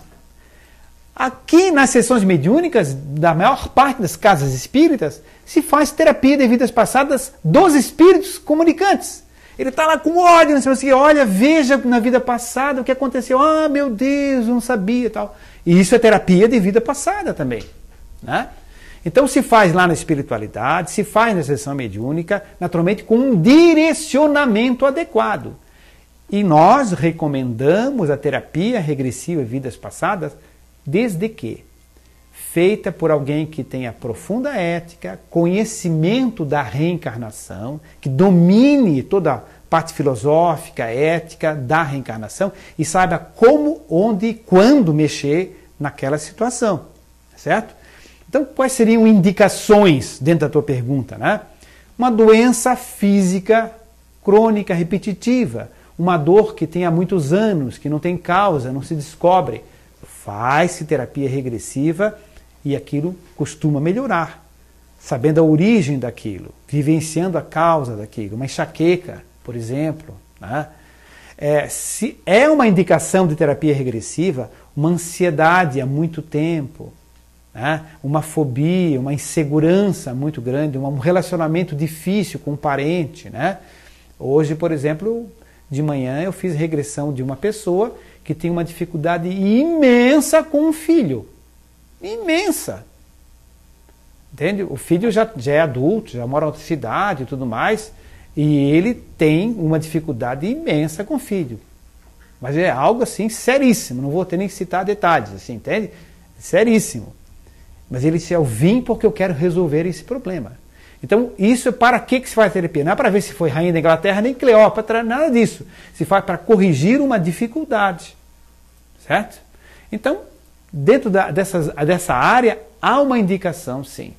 Aqui nas sessões mediúnicas, da maior parte das casas espíritas, se faz terapia de vidas passadas dos espíritos comunicantes. Ele está lá com ódio, não sei o que, olha, veja na vida passada o que aconteceu. Ah, meu Deus, eu não sabia e tal. E isso é terapia de vida passada também. Né? Então se faz lá na espiritualidade, se faz na sessão mediúnica, naturalmente com um direcionamento adequado. E nós recomendamos a terapia regressiva em vidas passadas desde que feita por alguém que tenha profunda ética, conhecimento da reencarnação, que domine toda a parte filosófica, ética da reencarnação e saiba como, onde e quando mexer naquela situação, certo? Então, quais seriam indicações dentro da tua pergunta, né? Uma doença física crônica repetitiva, uma dor que tem há muitos anos, que não tem causa, não se descobre, faz-se terapia regressiva e aquilo costuma melhorar, sabendo a origem daquilo, vivenciando a causa daquilo, uma enxaqueca, por exemplo, né? Se é uma indicação de terapia regressiva, uma ansiedade há muito tempo, né? Uma fobia, uma insegurança muito grande, um relacionamento difícil com um parente, né? Hoje, por exemplo, de manhã eu fiz regressão de uma pessoa que tem uma dificuldade imensa com um filho. Imensa. Entende? O filho já é adulto, já mora em outra cidade e tudo mais, e ele tem uma dificuldade imensa com o filho. Mas é algo assim seríssimo, não vou ter nem que citar detalhes, assim, entende? Seríssimo. Mas ele disse, eu vim porque eu quero resolver esse problema. Então, isso é para que se faz terapia? Não é para ver se foi rainha da Inglaterra, nem Cleópatra, nada disso. Se faz para corrigir uma dificuldade. Certo? Então, dentro dessa área, há uma indicação, sim.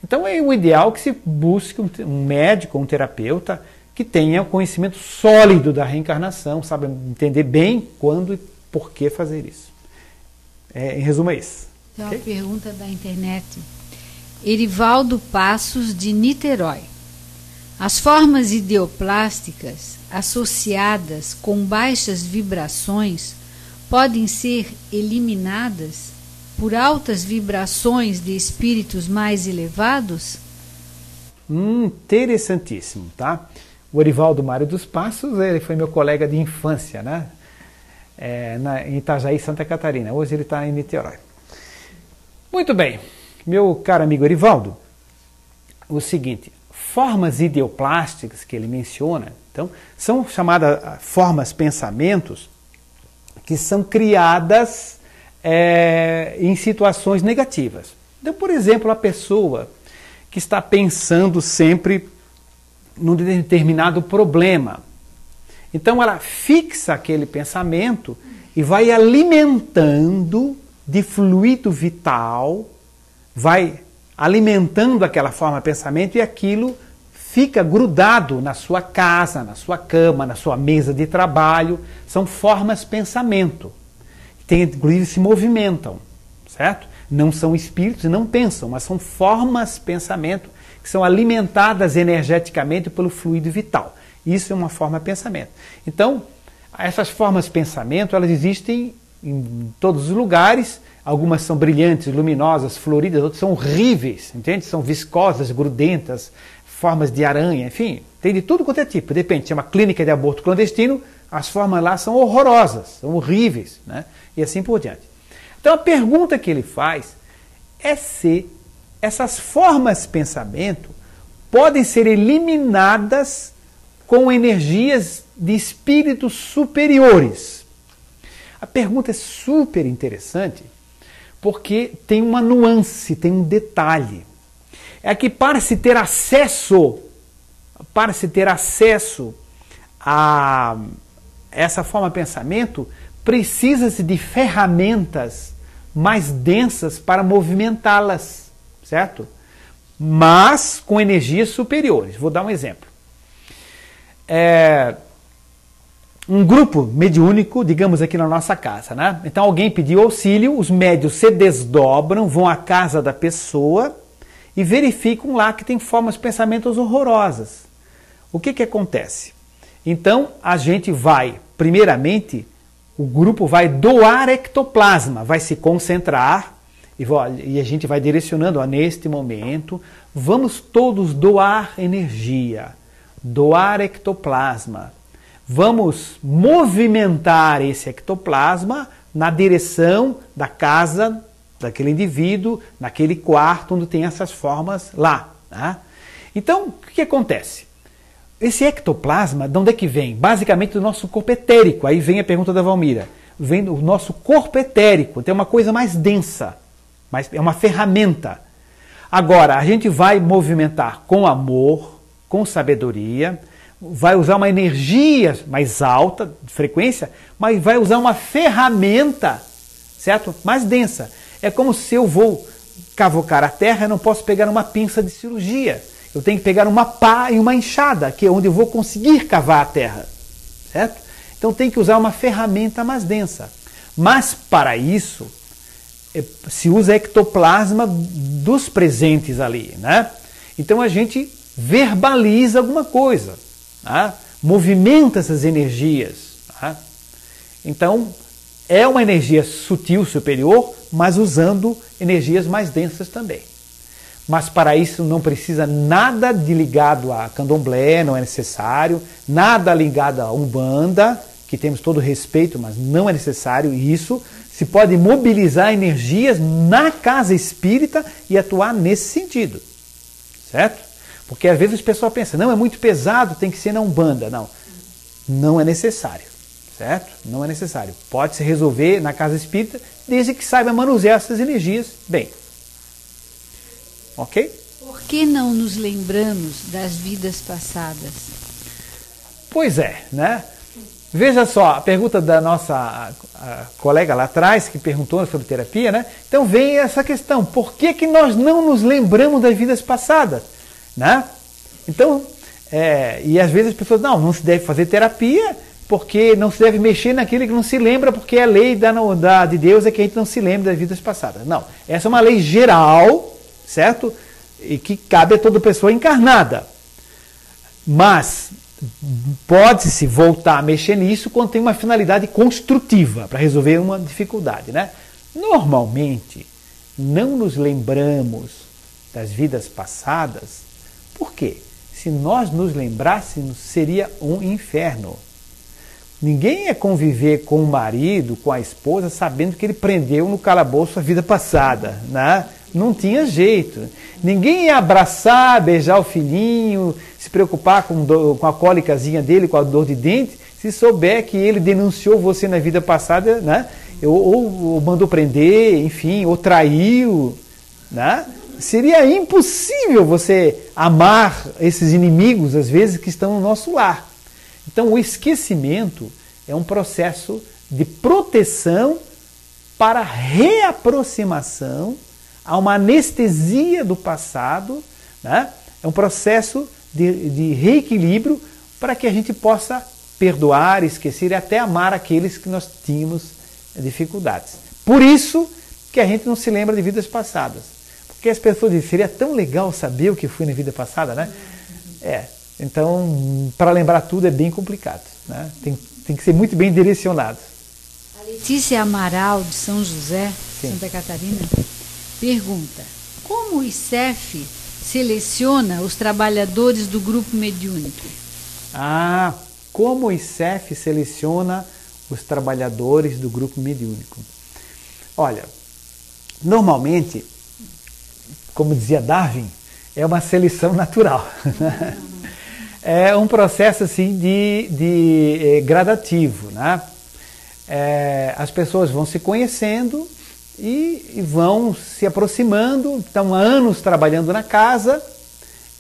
Então, é o ideal que se busque um médico, um terapeuta, que tenha o conhecimento sólido da reencarnação, sabe entender bem quando e por que fazer isso. Em resumo, é isso. Tem uma pergunta da internet. Erivaldo Passos, de Niterói. As formas ideoplásticas associadas com baixas vibrações podem ser eliminadas por altas vibrações de espíritos mais elevados? Interessantíssimo, tá? O Erivaldo Mário dos Passos, ele foi meu colega de infância, né? Em Itajaí, Santa Catarina. Hoje ele está em Niterói. Muito bem, meu caro amigo Erivaldo, o seguinte, formas ideoplásticas que ele menciona, então, são chamadas formas pensamentos que são criadas em situações negativas. Então, por exemplo, a pessoa que está pensando sempre num determinado problema. Então, ela fixa aquele pensamento e vai alimentando de fluido vital, vai alimentando aquela forma de pensamento e aquilo fica grudado na sua casa, na sua cama, na sua mesa de trabalho. São formas de pensamento. Inclusive se movimentam, certo? Não são espíritos e não pensam, mas são formas de pensamento que são alimentadas energeticamente pelo fluido vital. Isso é uma forma de pensamento. Então, essas formas de pensamento, elas existem em todos os lugares. Algumas são brilhantes, luminosas, floridas, outras são horríveis, entende? São viscosas, grudentas, formas de aranha, enfim, tem de tudo quanto é tipo. Depende, se é uma clínica de aborto clandestino, as formas lá são horrorosas, são horríveis, né? E assim por diante. Então a pergunta que ele faz é se essas formas de pensamento podem ser eliminadas com energias de espíritos superiores. A pergunta é super interessante porque tem uma nuance, tem um detalhe. É que para se ter acesso a essa forma de pensamento, precisa-se de ferramentas mais densas para movimentá-las, certo? Mas com energias superiores. Vou dar um exemplo. Um grupo mediúnico, digamos aqui na nossa casa, né? Então alguém pediu auxílio, os médios se desdobram, vão à casa da pessoa e verificam lá que tem formas de pensamentos horrorosas. O que acontece? Então a gente vai, primeiramente, o grupo vai doar ectoplasma, vai se concentrar e a gente vai direcionando, neste momento, vamos todos doar energia, doar ectoplasma. Vamos movimentar esse ectoplasma na direção da casa daquele indivíduo, naquele quarto onde tem essas formas lá. Tá? Então, o que acontece? Esse ectoplasma, de onde é que vem? Basicamente do nosso corpo etérico. Aí vem a pergunta da Valmira. Vem do nosso corpo etérico, tem uma coisa mais densa. mas é uma ferramenta. Agora, a gente vai movimentar com amor, com sabedoria, vai usar uma energia mais alta, de frequência, mas vai usar uma ferramenta, certo? Mais densa. É como se eu vou cavocar a terra, eu não posso pegar uma pinça de cirurgia. Eu tenho que pegar uma pá e uma enxada, que é onde eu vou conseguir cavar a terra, certo? Então tem que usar uma ferramenta mais densa. Mas para isso, se usa ectoplasma dos presentes ali, né? Então a gente verbaliza alguma coisa, né? Movimenta essas energias, né? Então é uma energia sutil superior, mas usando energias mais densas também. Mas para isso não precisa nada de ligado a candomblé, não é necessário, nada ligado a umbanda, que temos todo respeito, mas não é necessário isso. Se pode mobilizar energias na casa espírita e atuar nesse sentido, certo? Porque às vezes as pessoas pensam, não, é muito pesado, tem que ser na Umbanda. Não, não é necessário, certo? Não é necessário. Pode se resolver na casa espírita, desde que saiba manusear essas energias bem. Ok? Por que não nos lembramos das vidas passadas? Pois é, né? Veja só, a pergunta da nossa colega lá atrás, que perguntou sobre terapia, né? Então vem essa questão, por que nós não nos lembramos das vidas passadas? Né? Então, e às vezes as pessoas, não se deve fazer terapia, porque não se deve mexer naquilo que não se lembra, porque a lei de Deus é que a gente não se lembra das vidas passadas. Não, essa é uma lei geral, certo? E que cabe a toda pessoa encarnada. Mas pode-se voltar a mexer nisso quando tem uma finalidade construtiva para resolver uma dificuldade, né? Normalmente, não nos lembramos das vidas passadas. Por quê? Se nós nos lembrássemos, seria um inferno. Ninguém ia conviver com o marido, com a esposa, sabendo que ele prendeu no calabouço a vida passada, né? Não tinha jeito. Ninguém ia abraçar, beijar o filhinho, se preocupar com a cólicazinha dele, com a dor de dente, se souber que ele denunciou você na vida passada, né? Ou mandou prender, enfim, ou traiu, né? Seria impossível você amar esses inimigos, às vezes, que estão no nosso lar. Então, o esquecimento é um processo de proteção para reaproximação a uma anestesia do passado, né? É um processo de reequilíbrio para que a gente possa perdoar, esquecer e até amar aqueles que nós tínhamos dificuldades. Por isso que a gente não se lembra de vidas passadas. Porque as pessoas dizem, seria tão legal saber o que foi na vida passada, né? Então, para lembrar tudo é bem complicado, né? Tem que ser muito bem direcionado. A Letícia Amaral, de São José, Sim. Santa Catarina, pergunta, como o ICEF seleciona os trabalhadores do grupo mediúnico? Como o ICEF seleciona os trabalhadores do grupo mediúnico? Olha, normalmente, como dizia Darwin, é uma seleção natural. É um processo assim de gradativo, né? As pessoas vão se conhecendo e vão se aproximando, estão há anos trabalhando na casa,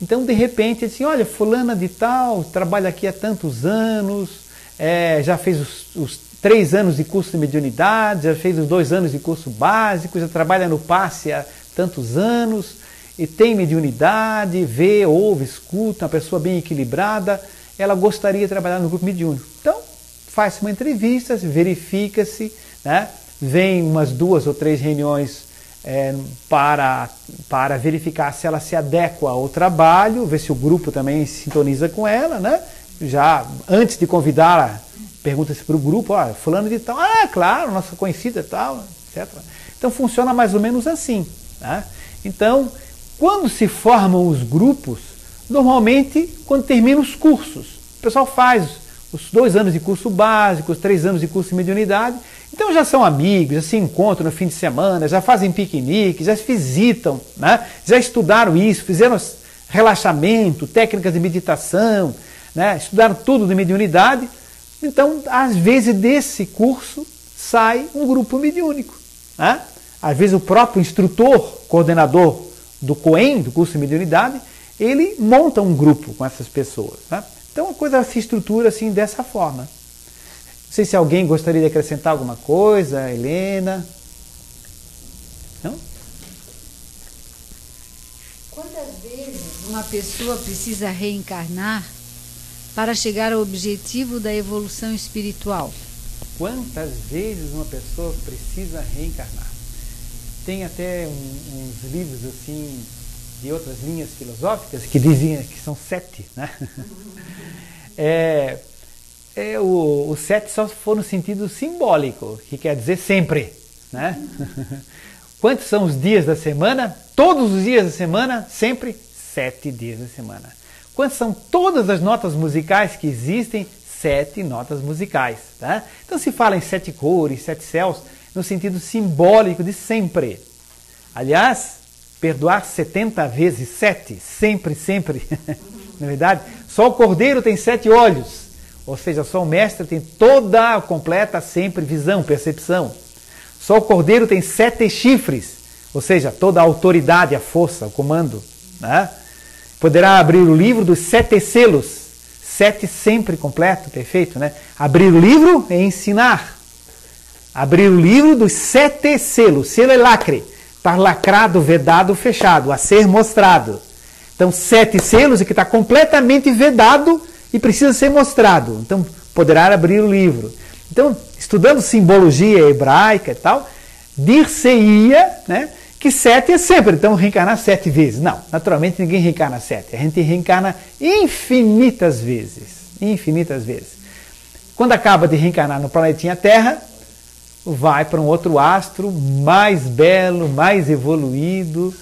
então de repente assim, olha, fulana de tal trabalha aqui há tantos anos, já fez os 3 anos de curso de mediunidade, já fez os 2 anos de curso básico, já trabalha no passe há tantos anos, e tem mediunidade, vê, ouve, escuta, uma pessoa bem equilibrada, ela gostaria de trabalhar no grupo mediúnico. Então, faz uma entrevista, verifica-se, né? Vem umas 2 ou 3 reuniões para verificar se ela se adequa ao trabalho, ver se o grupo também se sintoniza com ela, né? Já antes de convidá-la, pergunta-se para o grupo, fulano de tal, claro, nossa conhecida tal, etc. Então funciona mais ou menos assim, né? Então, quando se formam os grupos, normalmente quando terminam os cursos, o pessoal faz os 2 anos de curso básico, os 3 anos de curso de mediunidade, então já são amigos, já se encontram no fim de semana, já fazem piquenique, já se visitam, né? Já estudaram isso, fizeram relaxamento, técnicas de meditação, né? Estudaram tudo de mediunidade. Então, às vezes desse curso sai um grupo mediúnico, né? Às vezes o próprio instrutor, coordenador do COEM, do curso de mediunidade, ele monta um grupo com essas pessoas. Né? Então a coisa se estrutura assim dessa forma. Não sei se alguém gostaria de acrescentar alguma coisa, Helena. Não? Quantas vezes uma pessoa precisa reencarnar para chegar ao objetivo da evolução espiritual? Quantas vezes uma pessoa precisa reencarnar? Tem até uns livros assim de outras linhas filosóficas que dizem que são 7, né? O 7 só for no sentido simbólico, que quer dizer sempre, né? Quantos são os dias da semana? Todos os dias da semana, sempre 7 dias da semana. Quantas são todas as notas musicais que existem? 7 notas musicais. Tá? Então se fala em 7 cores, 7 céus, no sentido simbólico de sempre. Aliás, perdoar 70 vezes 7, sempre, sempre. Na verdade, só o cordeiro tem 7 olhos. Ou seja, só o mestre tem toda a completa sempre visão, percepção. Só o cordeiro tem 7 chifres. Ou seja, toda a autoridade, a força, o comando. Né? Poderá abrir o livro dos 7 selos. 7 sempre completo, perfeito, né? Abrir o livro é ensinar. Abrir o livro dos 7 selos. Selo é lacre. Está lacrado, vedado, fechado, a ser mostrado. Então, 7 selos é que está completamente vedado e precisa ser mostrado. Então, poderá abrir o livro. Então, estudando simbologia hebraica e tal, dir-se-ia, né, que 7 é sempre. Então, reencarnar 7 vezes. Não, naturalmente ninguém reencarna 7. A gente reencarna infinitas vezes. Infinitas vezes. Quando acaba de reencarnar no planetinha Terra, vai para um outro astro mais belo, mais evoluído.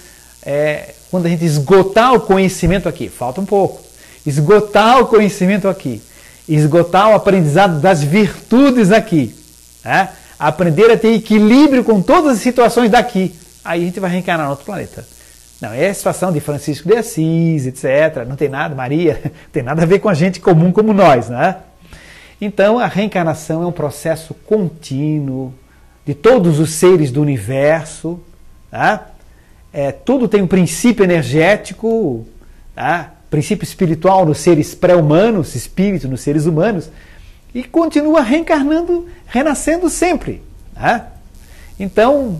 Quando a gente esgotar o conhecimento aqui, falta um pouco. Esgotar o conhecimento aqui. Esgotar o aprendizado das virtudes aqui. Né? Aprender a ter equilíbrio com todas as situações daqui. Aí a gente vai reencarnar no outro planeta. Não, é a situação de Francisco de Assis, etc. Não tem nada, Maria, não tem nada a ver com a gente comum como nós, né? Então, a reencarnação é um processo contínuo de todos os seres do universo. Tá? Tudo tem um princípio energético, tá? Princípio espiritual nos seres pré-humanos, espírito nos seres humanos, e continua reencarnando, renascendo sempre. Tá? Então,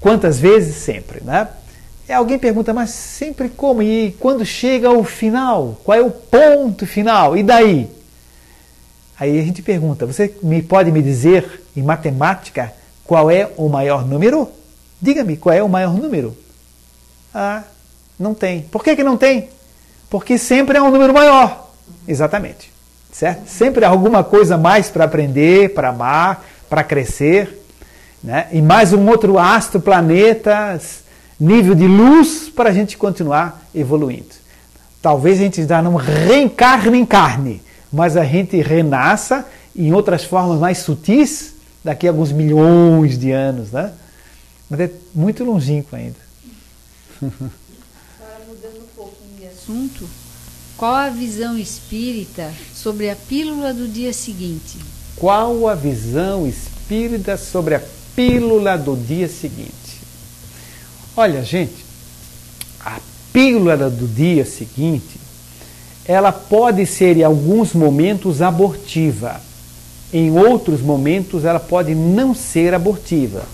quantas vezes? Sempre. Né? Alguém pergunta, mas sempre como? E quando chega ao final? Qual é o ponto final? E daí? Aí a gente pergunta, você pode me dizer em matemática qual é o maior número? Diga-me qual é o maior número. Ah, não tem. Por que não tem? Porque sempre é um número maior. Exatamente. Certo? Sempre há alguma coisa mais para aprender, para amar, para crescer. Né? E mais um outro astro, planeta, nível de luz para a gente continuar evoluindo. Talvez a gente já não reencarne em carne, mas a gente renasça em outras formas mais sutis daqui a alguns milhões de anos, né? Mas é muito longínquo ainda. Agora, mudando um pouquinho de assunto, qual a visão espírita sobre a pílula do dia seguinte? Qual a visão espírita sobre a pílula do dia seguinte? Olha, gente, a pílula do dia seguinte, ela pode ser em alguns momentos abortiva, em outros momentos ela pode não ser abortiva,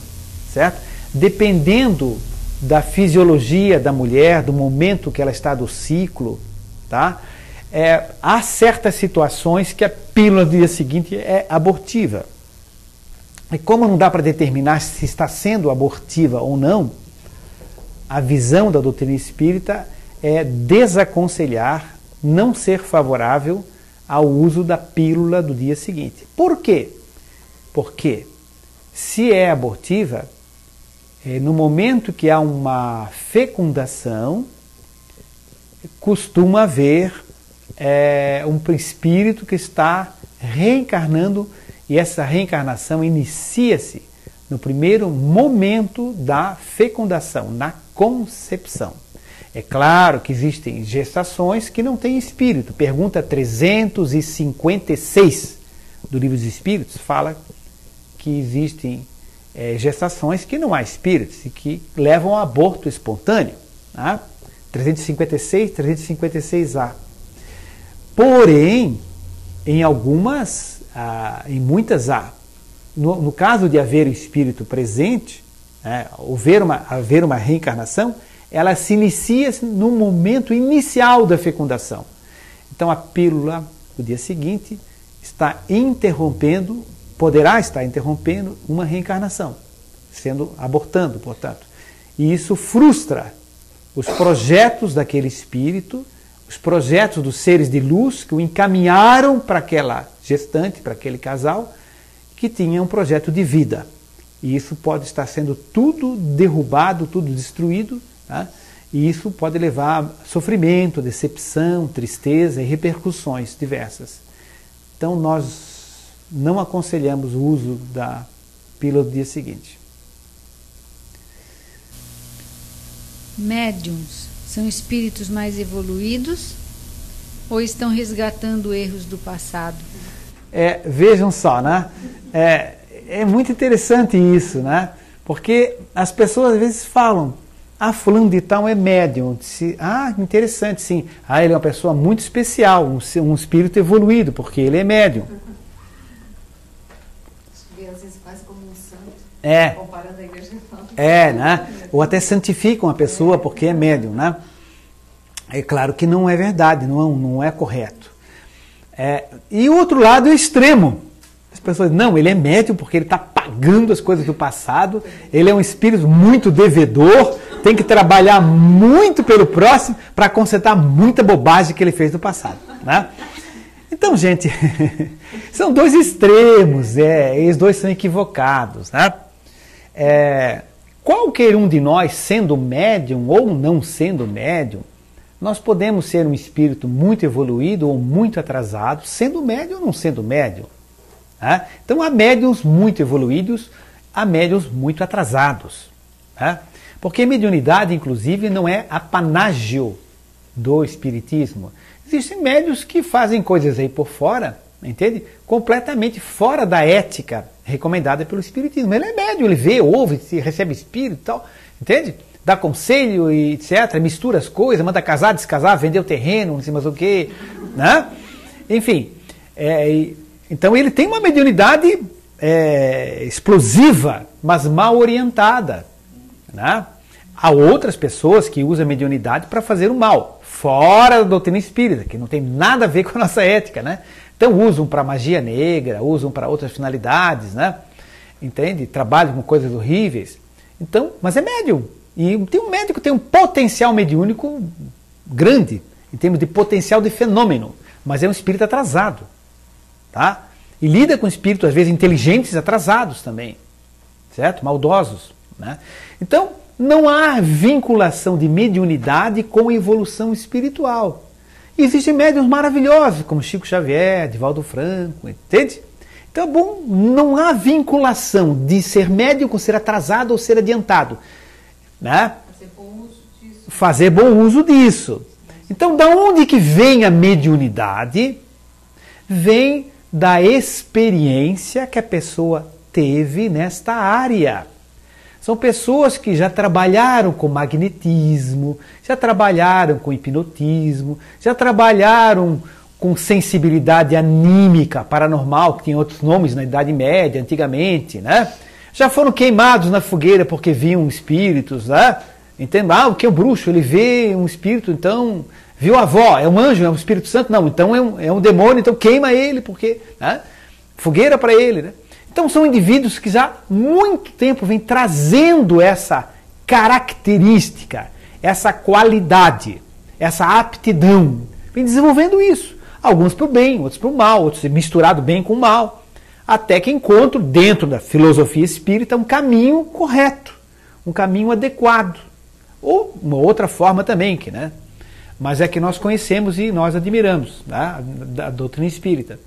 certo? Dependendo da fisiologia da mulher, do momento que ela está do ciclo, tá? Há certas situações que a pílula do dia seguinte é abortiva. E como não dá para determinar se está sendo abortiva ou não, a visão da doutrina espírita é desaconselhar, não ser favorável ao uso da pílula do dia seguinte. Por quê? Porque se é abortiva, no momento que há uma fecundação, costuma haver um espírito que está reencarnando, e essa reencarnação inicia-se no primeiro momento da fecundação, na concepção. É claro que existem gestações que não têm espírito. Pergunta 356 do Livro dos Espíritos fala que existem gestações que não há espíritos e que levam ao aborto espontâneo. Tá? 356, 356A. Porém, em em muitas há. No caso de haver o espírito presente, haver uma reencarnação, ela se inicia no momento inicial da fecundação. Então a pílula, no dia seguinte, poderá estar interrompendo uma reencarnação, abortando, portanto. E isso frustra os projetos daquele espírito, os projetos dos seres de luz que o encaminharam para aquela gestante, para aquele casal, que tinha um projeto de vida. E isso pode estar sendo tudo derrubado, tudo destruído, tá? E isso pode levar a sofrimento, decepção, tristeza e repercussões diversas. Então nós não aconselhamos o uso da pílula do dia seguinte. Médiuns são espíritos mais evoluídos ou estão resgatando erros do passado? Vejam só, né? É muito interessante isso, né? Porque as pessoas às vezes falam, fulano de tal é médium. Interessante, sim. Ele é uma pessoa muito especial, um espírito evoluído, porque ele é médium. Às vezes quase como um santo, comparando a igreja. Né? Ou até santificam a pessoa porque é médium, né? É claro que não é verdade, não é correto. E o outro lado é o extremo. As pessoas dizem, não, ele é médium porque ele está pagando as coisas do passado, ele é um espírito muito devedor, tem que trabalhar muito pelo próximo para consertar muita bobagem que ele fez no passado. Né? Então, gente, são dois extremos, eles dois são equivocados. Né? Qualquer um de nós, sendo médium ou não sendo médium, nós podemos ser um espírito muito evoluído ou muito atrasado, sendo médium ou não sendo médium. Tá? Então há médiums muito evoluídos, há médiums muito atrasados. Tá? Porque mediunidade, inclusive, não é apanágio do espiritismo. Existem médiuns que fazem coisas aí por fora, entende? Completamente fora da ética recomendada pelo espiritismo. Ele é médium, ele vê, ouve, recebe espírito e tal, entende? Dá conselho e etc, mistura as coisas, manda casar, descasar, vender o terreno, não sei mais o quê, né? Enfim, então ele tem uma mediunidade explosiva, mas mal orientada, né? Há outras pessoas que usam a mediunidade para fazer o mal, fora da doutrina espírita, que não tem nada a ver com a nossa ética, né? Então usam para magia negra, usam para outras finalidades, né? Entende? Trabalham com coisas horríveis. Então, mas é médium. E tem um médium que tem um potencial mediúnico grande, em termos de potencial de fenômeno, mas é um espírito atrasado. Tá? E lida com espíritos, às vezes, inteligentes atrasados também, certo? Maldosos. Né? Então, não há vinculação de mediunidade com evolução espiritual. Existem médiuns maravilhosos, como Chico Xavier, Divaldo Franco, entende? Então, bom, não há vinculação de ser médium com ser atrasado ou ser adiantado. Né? Fazer bom uso disso. Então, da onde que vem a mediunidade? Vem da experiência que a pessoa teve nesta área. São pessoas que já trabalharam com magnetismo, já trabalharam com hipnotismo, já trabalharam com sensibilidade anímica, paranormal, que tinha outros nomes na Idade Média, antigamente, né? Já foram queimados na fogueira porque viam espíritos, né? Entende? O que é o bruxo? Ele vê um espírito, então viu a avó, é um anjo, é um Espírito Santo? Não, então é um demônio, então queima ele, porque né? Fogueira para ele, né? Então são indivíduos que já há muito tempo vêm trazendo essa característica, essa qualidade, essa aptidão, vem desenvolvendo isso. Alguns para o bem, outros para o mal, outros misturado bem com o mal, até que encontro dentro da filosofia espírita um caminho correto, um caminho adequado. Ou uma outra forma também, né? Mas é que nós conhecemos e nós admiramos, né? Da doutrina espírita.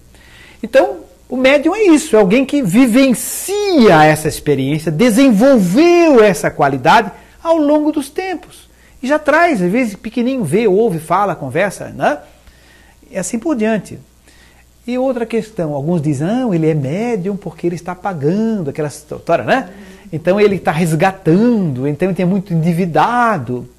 Então, o médium é isso, é alguém que vivencia essa experiência, desenvolveu essa qualidade ao longo dos tempos. E já traz, às vezes, pequenininho, vê, ouve, fala, conversa, né? E assim por diante. E outra questão, alguns dizem, ele é médium porque ele está pagando, aquela história, né? Então ele está resgatando, então ele é muito endividado.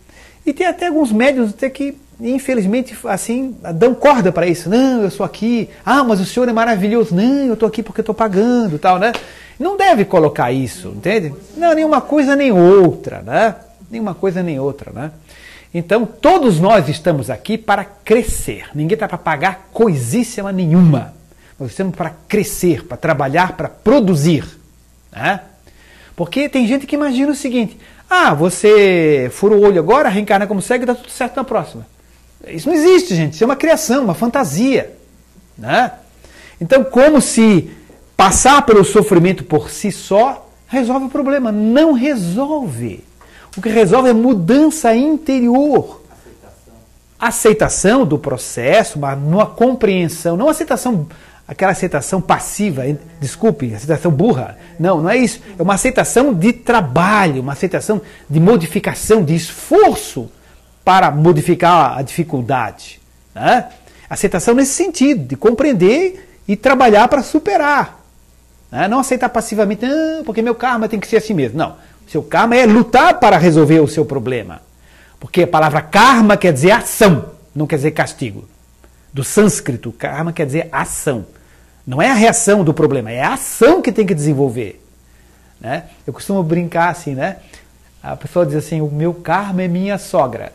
E tem até alguns médiuns até que, infelizmente, assim, dão corda para isso. Não, eu sou aqui. Ah, mas o senhor é maravilhoso. Não, eu estou aqui porque estou pagando, tal, né? Não deve colocar isso, entende? Não, nenhuma coisa nem outra, né? Nenhuma coisa nem outra, né? Então, todos nós estamos aqui para crescer. Ninguém está para pagar coisíssima nenhuma. Nós estamos para crescer, para trabalhar, para produzir, né? Porque tem gente que imagina o seguinte: ah, você fura o olho agora, reencarna como cego e dá tudo certo na próxima. Isso não existe, gente. Isso é uma criação, uma fantasia, né? Então, como se passar pelo sofrimento por si só resolve o problema? Não resolve. O que resolve é mudança interior. Aceitação do processo, uma compreensão, não aceitação, aquela aceitação passiva, desculpe, aceitação burra. Não, não é isso. É uma aceitação de trabalho, uma aceitação de modificação, de esforço para modificar a dificuldade, né? Aceitação nesse sentido, de compreender e trabalhar para superar, né? Não aceitar passivamente, porque meu karma tem que ser assim mesmo. Não, seu karma é lutar para resolver o seu problema, porque a palavra karma quer dizer ação, não quer dizer castigo. Do sânscrito, karma quer dizer ação. Não é a reação do problema, é a ação que tem que desenvolver, né? Eu costumo brincar assim, né? A pessoa diz assim: o meu karma é minha sogra.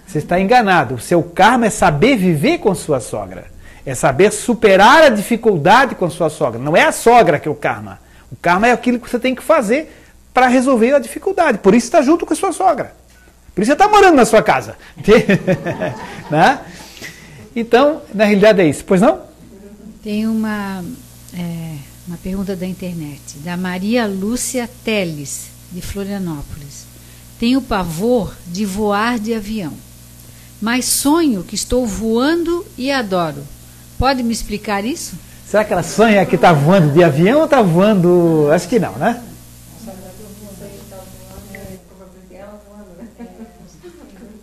Você está enganado. O seu karma é saber viver com sua sogra. É saber superar a dificuldade com sua sogra. Não é a sogra que é o karma. O karma é aquilo que você tem que fazer para resolver a dificuldade. Por isso está junto com a sua sogra. Por isso você está morando na sua casa. Né? Então, na realidade é isso. Pois não? Tem uma pergunta da internet, da Maria Lúcia Teles, de Florianópolis. Tenho pavor de voar de avião, mas sonho que estou voando e adoro. Pode me explicar isso? Será que ela sonha que está voando de avião ou está voando... Acho que não, né?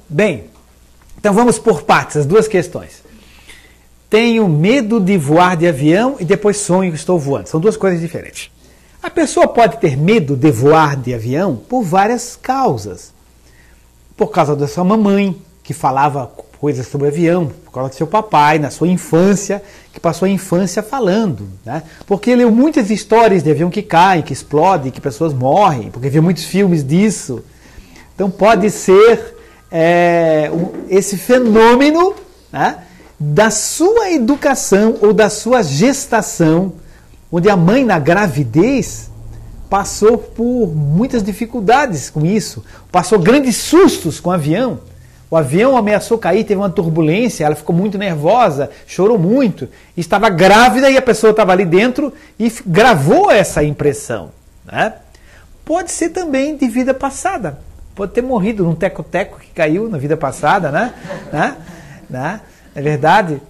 Bem, então vamos por partes, as duas questões. Tenho medo de voar de avião e depois sonho que estou voando. São duas coisas diferentes. A pessoa pode ter medo de voar de avião por várias causas. Por causa da sua mamãe, que falava coisas sobre avião, por causa do seu papai, na sua infância, que passou a infância falando, né? Porque leu muitas histórias de avião que cai, que explode, que pessoas morrem, porque viu muitos filmes disso. Então pode ser esse fenômeno, né, da sua educação ou da sua gestação, onde a mãe na gravidez passou por muitas dificuldades com isso, passou grandes sustos com o avião. O avião ameaçou cair, teve uma turbulência, ela ficou muito nervosa, chorou muito, estava grávida e a pessoa estava ali dentro e gravou essa impressão, né? Pode ser também de vida passada, pode ter morrido num teco-teco que caiu na vida passada, né? Na verdade,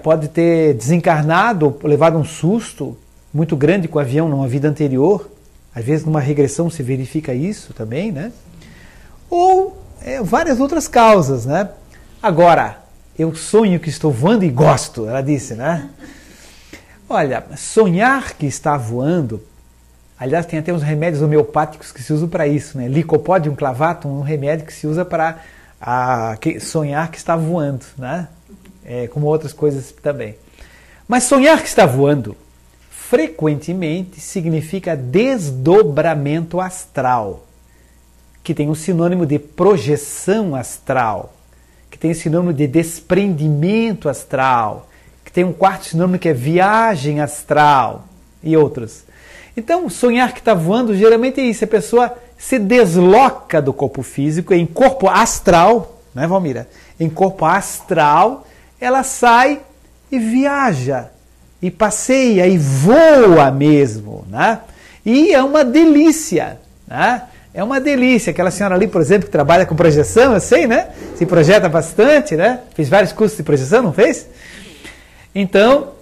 pode ter desencarnado, levado um susto muito grande com o avião numa vida anterior. Às vezes numa regressão se verifica isso também, né? Ou várias outras causas, né? Agora, eu sonho que estou voando e gosto, ela disse, né? Olha, sonhar que está voando, aliás, tem até uns remédios homeopáticos que se usam para isso, né? Licopodium clavatum, um remédio que se usa para sonhar que está voando, né? Como outras coisas também. Mas sonhar que está voando, frequentemente, significa desdobramento astral, que tem um sinônimo de projeção astral, que tem um sinônimo de desprendimento astral, que tem um quarto sinônimo que é viagem astral e outros. Então, sonhar que está voando geralmente é isso, a pessoa se desloca do corpo físico em corpo astral, né, Valmira? Em corpo astral, ela sai e viaja, e passeia, e voa mesmo, né? E é uma delícia, né? É uma delícia. Aquela senhora ali, por exemplo, que trabalha com projeção, eu sei, né? Se projeta bastante, né? Fez vários cursos de projeção, não fez? Então,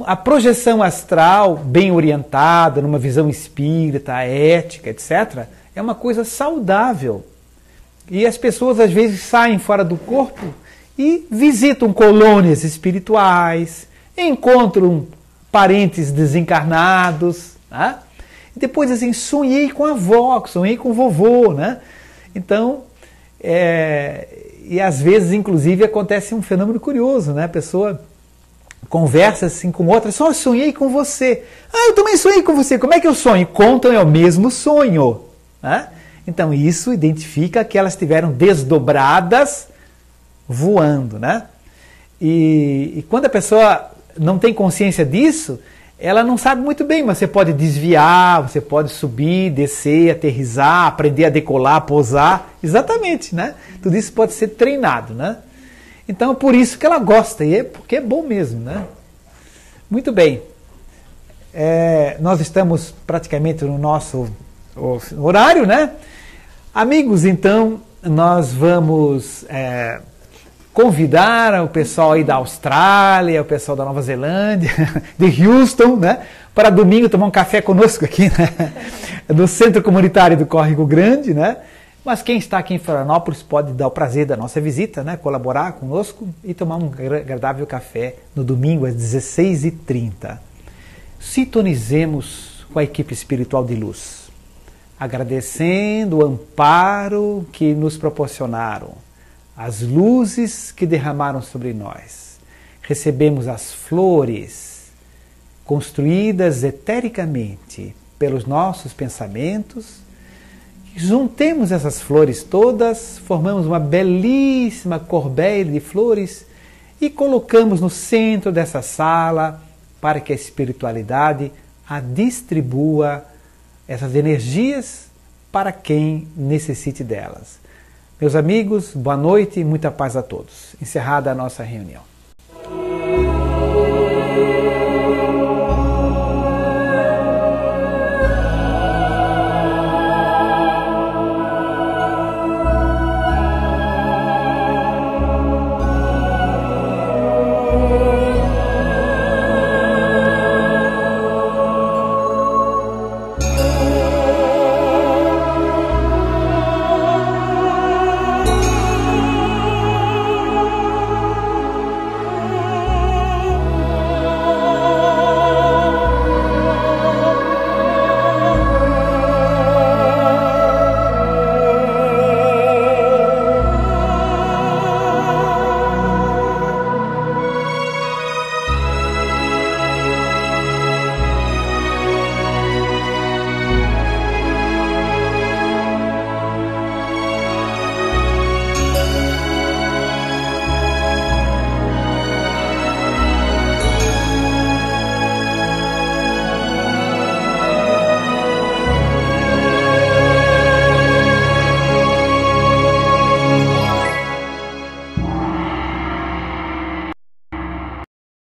a projeção astral, bem orientada, numa visão espírita, ética, etc., é uma coisa saudável. E as pessoas, às vezes, saem fora do corpo e visitam colônias espirituais, encontram parentes desencarnados, né? Depois assim, sonhei com a avó, sonhei com o vovô, né? Então, e às vezes, inclusive, acontece um fenômeno curioso, né? A pessoa conversa assim com outra, só sonhei com você. Ah, eu também sonhei com você. Como é que eu sonho? Contam é o mesmo sonho, né? Então isso identifica que elas estiveram desdobradas voando, né? E quando a pessoa não tem consciência disso, ela não sabe muito bem, mas você pode desviar, você pode subir, descer, aterrissar, aprender a decolar, pousar, exatamente, né? Tudo isso pode ser treinado, né? Então, por isso que ela gosta, e porque é bom mesmo, né? Muito bem. Nós estamos praticamente no nosso horário, né? Amigos, então, nós vamos convidar o pessoal aí da Austrália, o pessoal da Nova Zelândia, de Houston, né? Para domingo tomar um café conosco aqui, né? No Centro Comunitário do Córrego Grande, né? Mas quem está aqui em Florianópolis pode dar o prazer da nossa visita, né? Colaborar conosco e tomar um agradável café no domingo às 16h30. Sintonizemos com a equipe espiritual de luz, agradecendo o amparo que nos proporcionaram, as luzes que derramaram sobre nós. Recebemos as flores construídas etericamente pelos nossos pensamentos. Juntemos essas flores todas, formamos uma belíssima corbeia de flores e colocamos no centro dessa sala para que a espiritualidade a distribua essas energias para quem necessite delas. Meus amigos, boa noite e muita paz a todos. Encerrada a nossa reunião.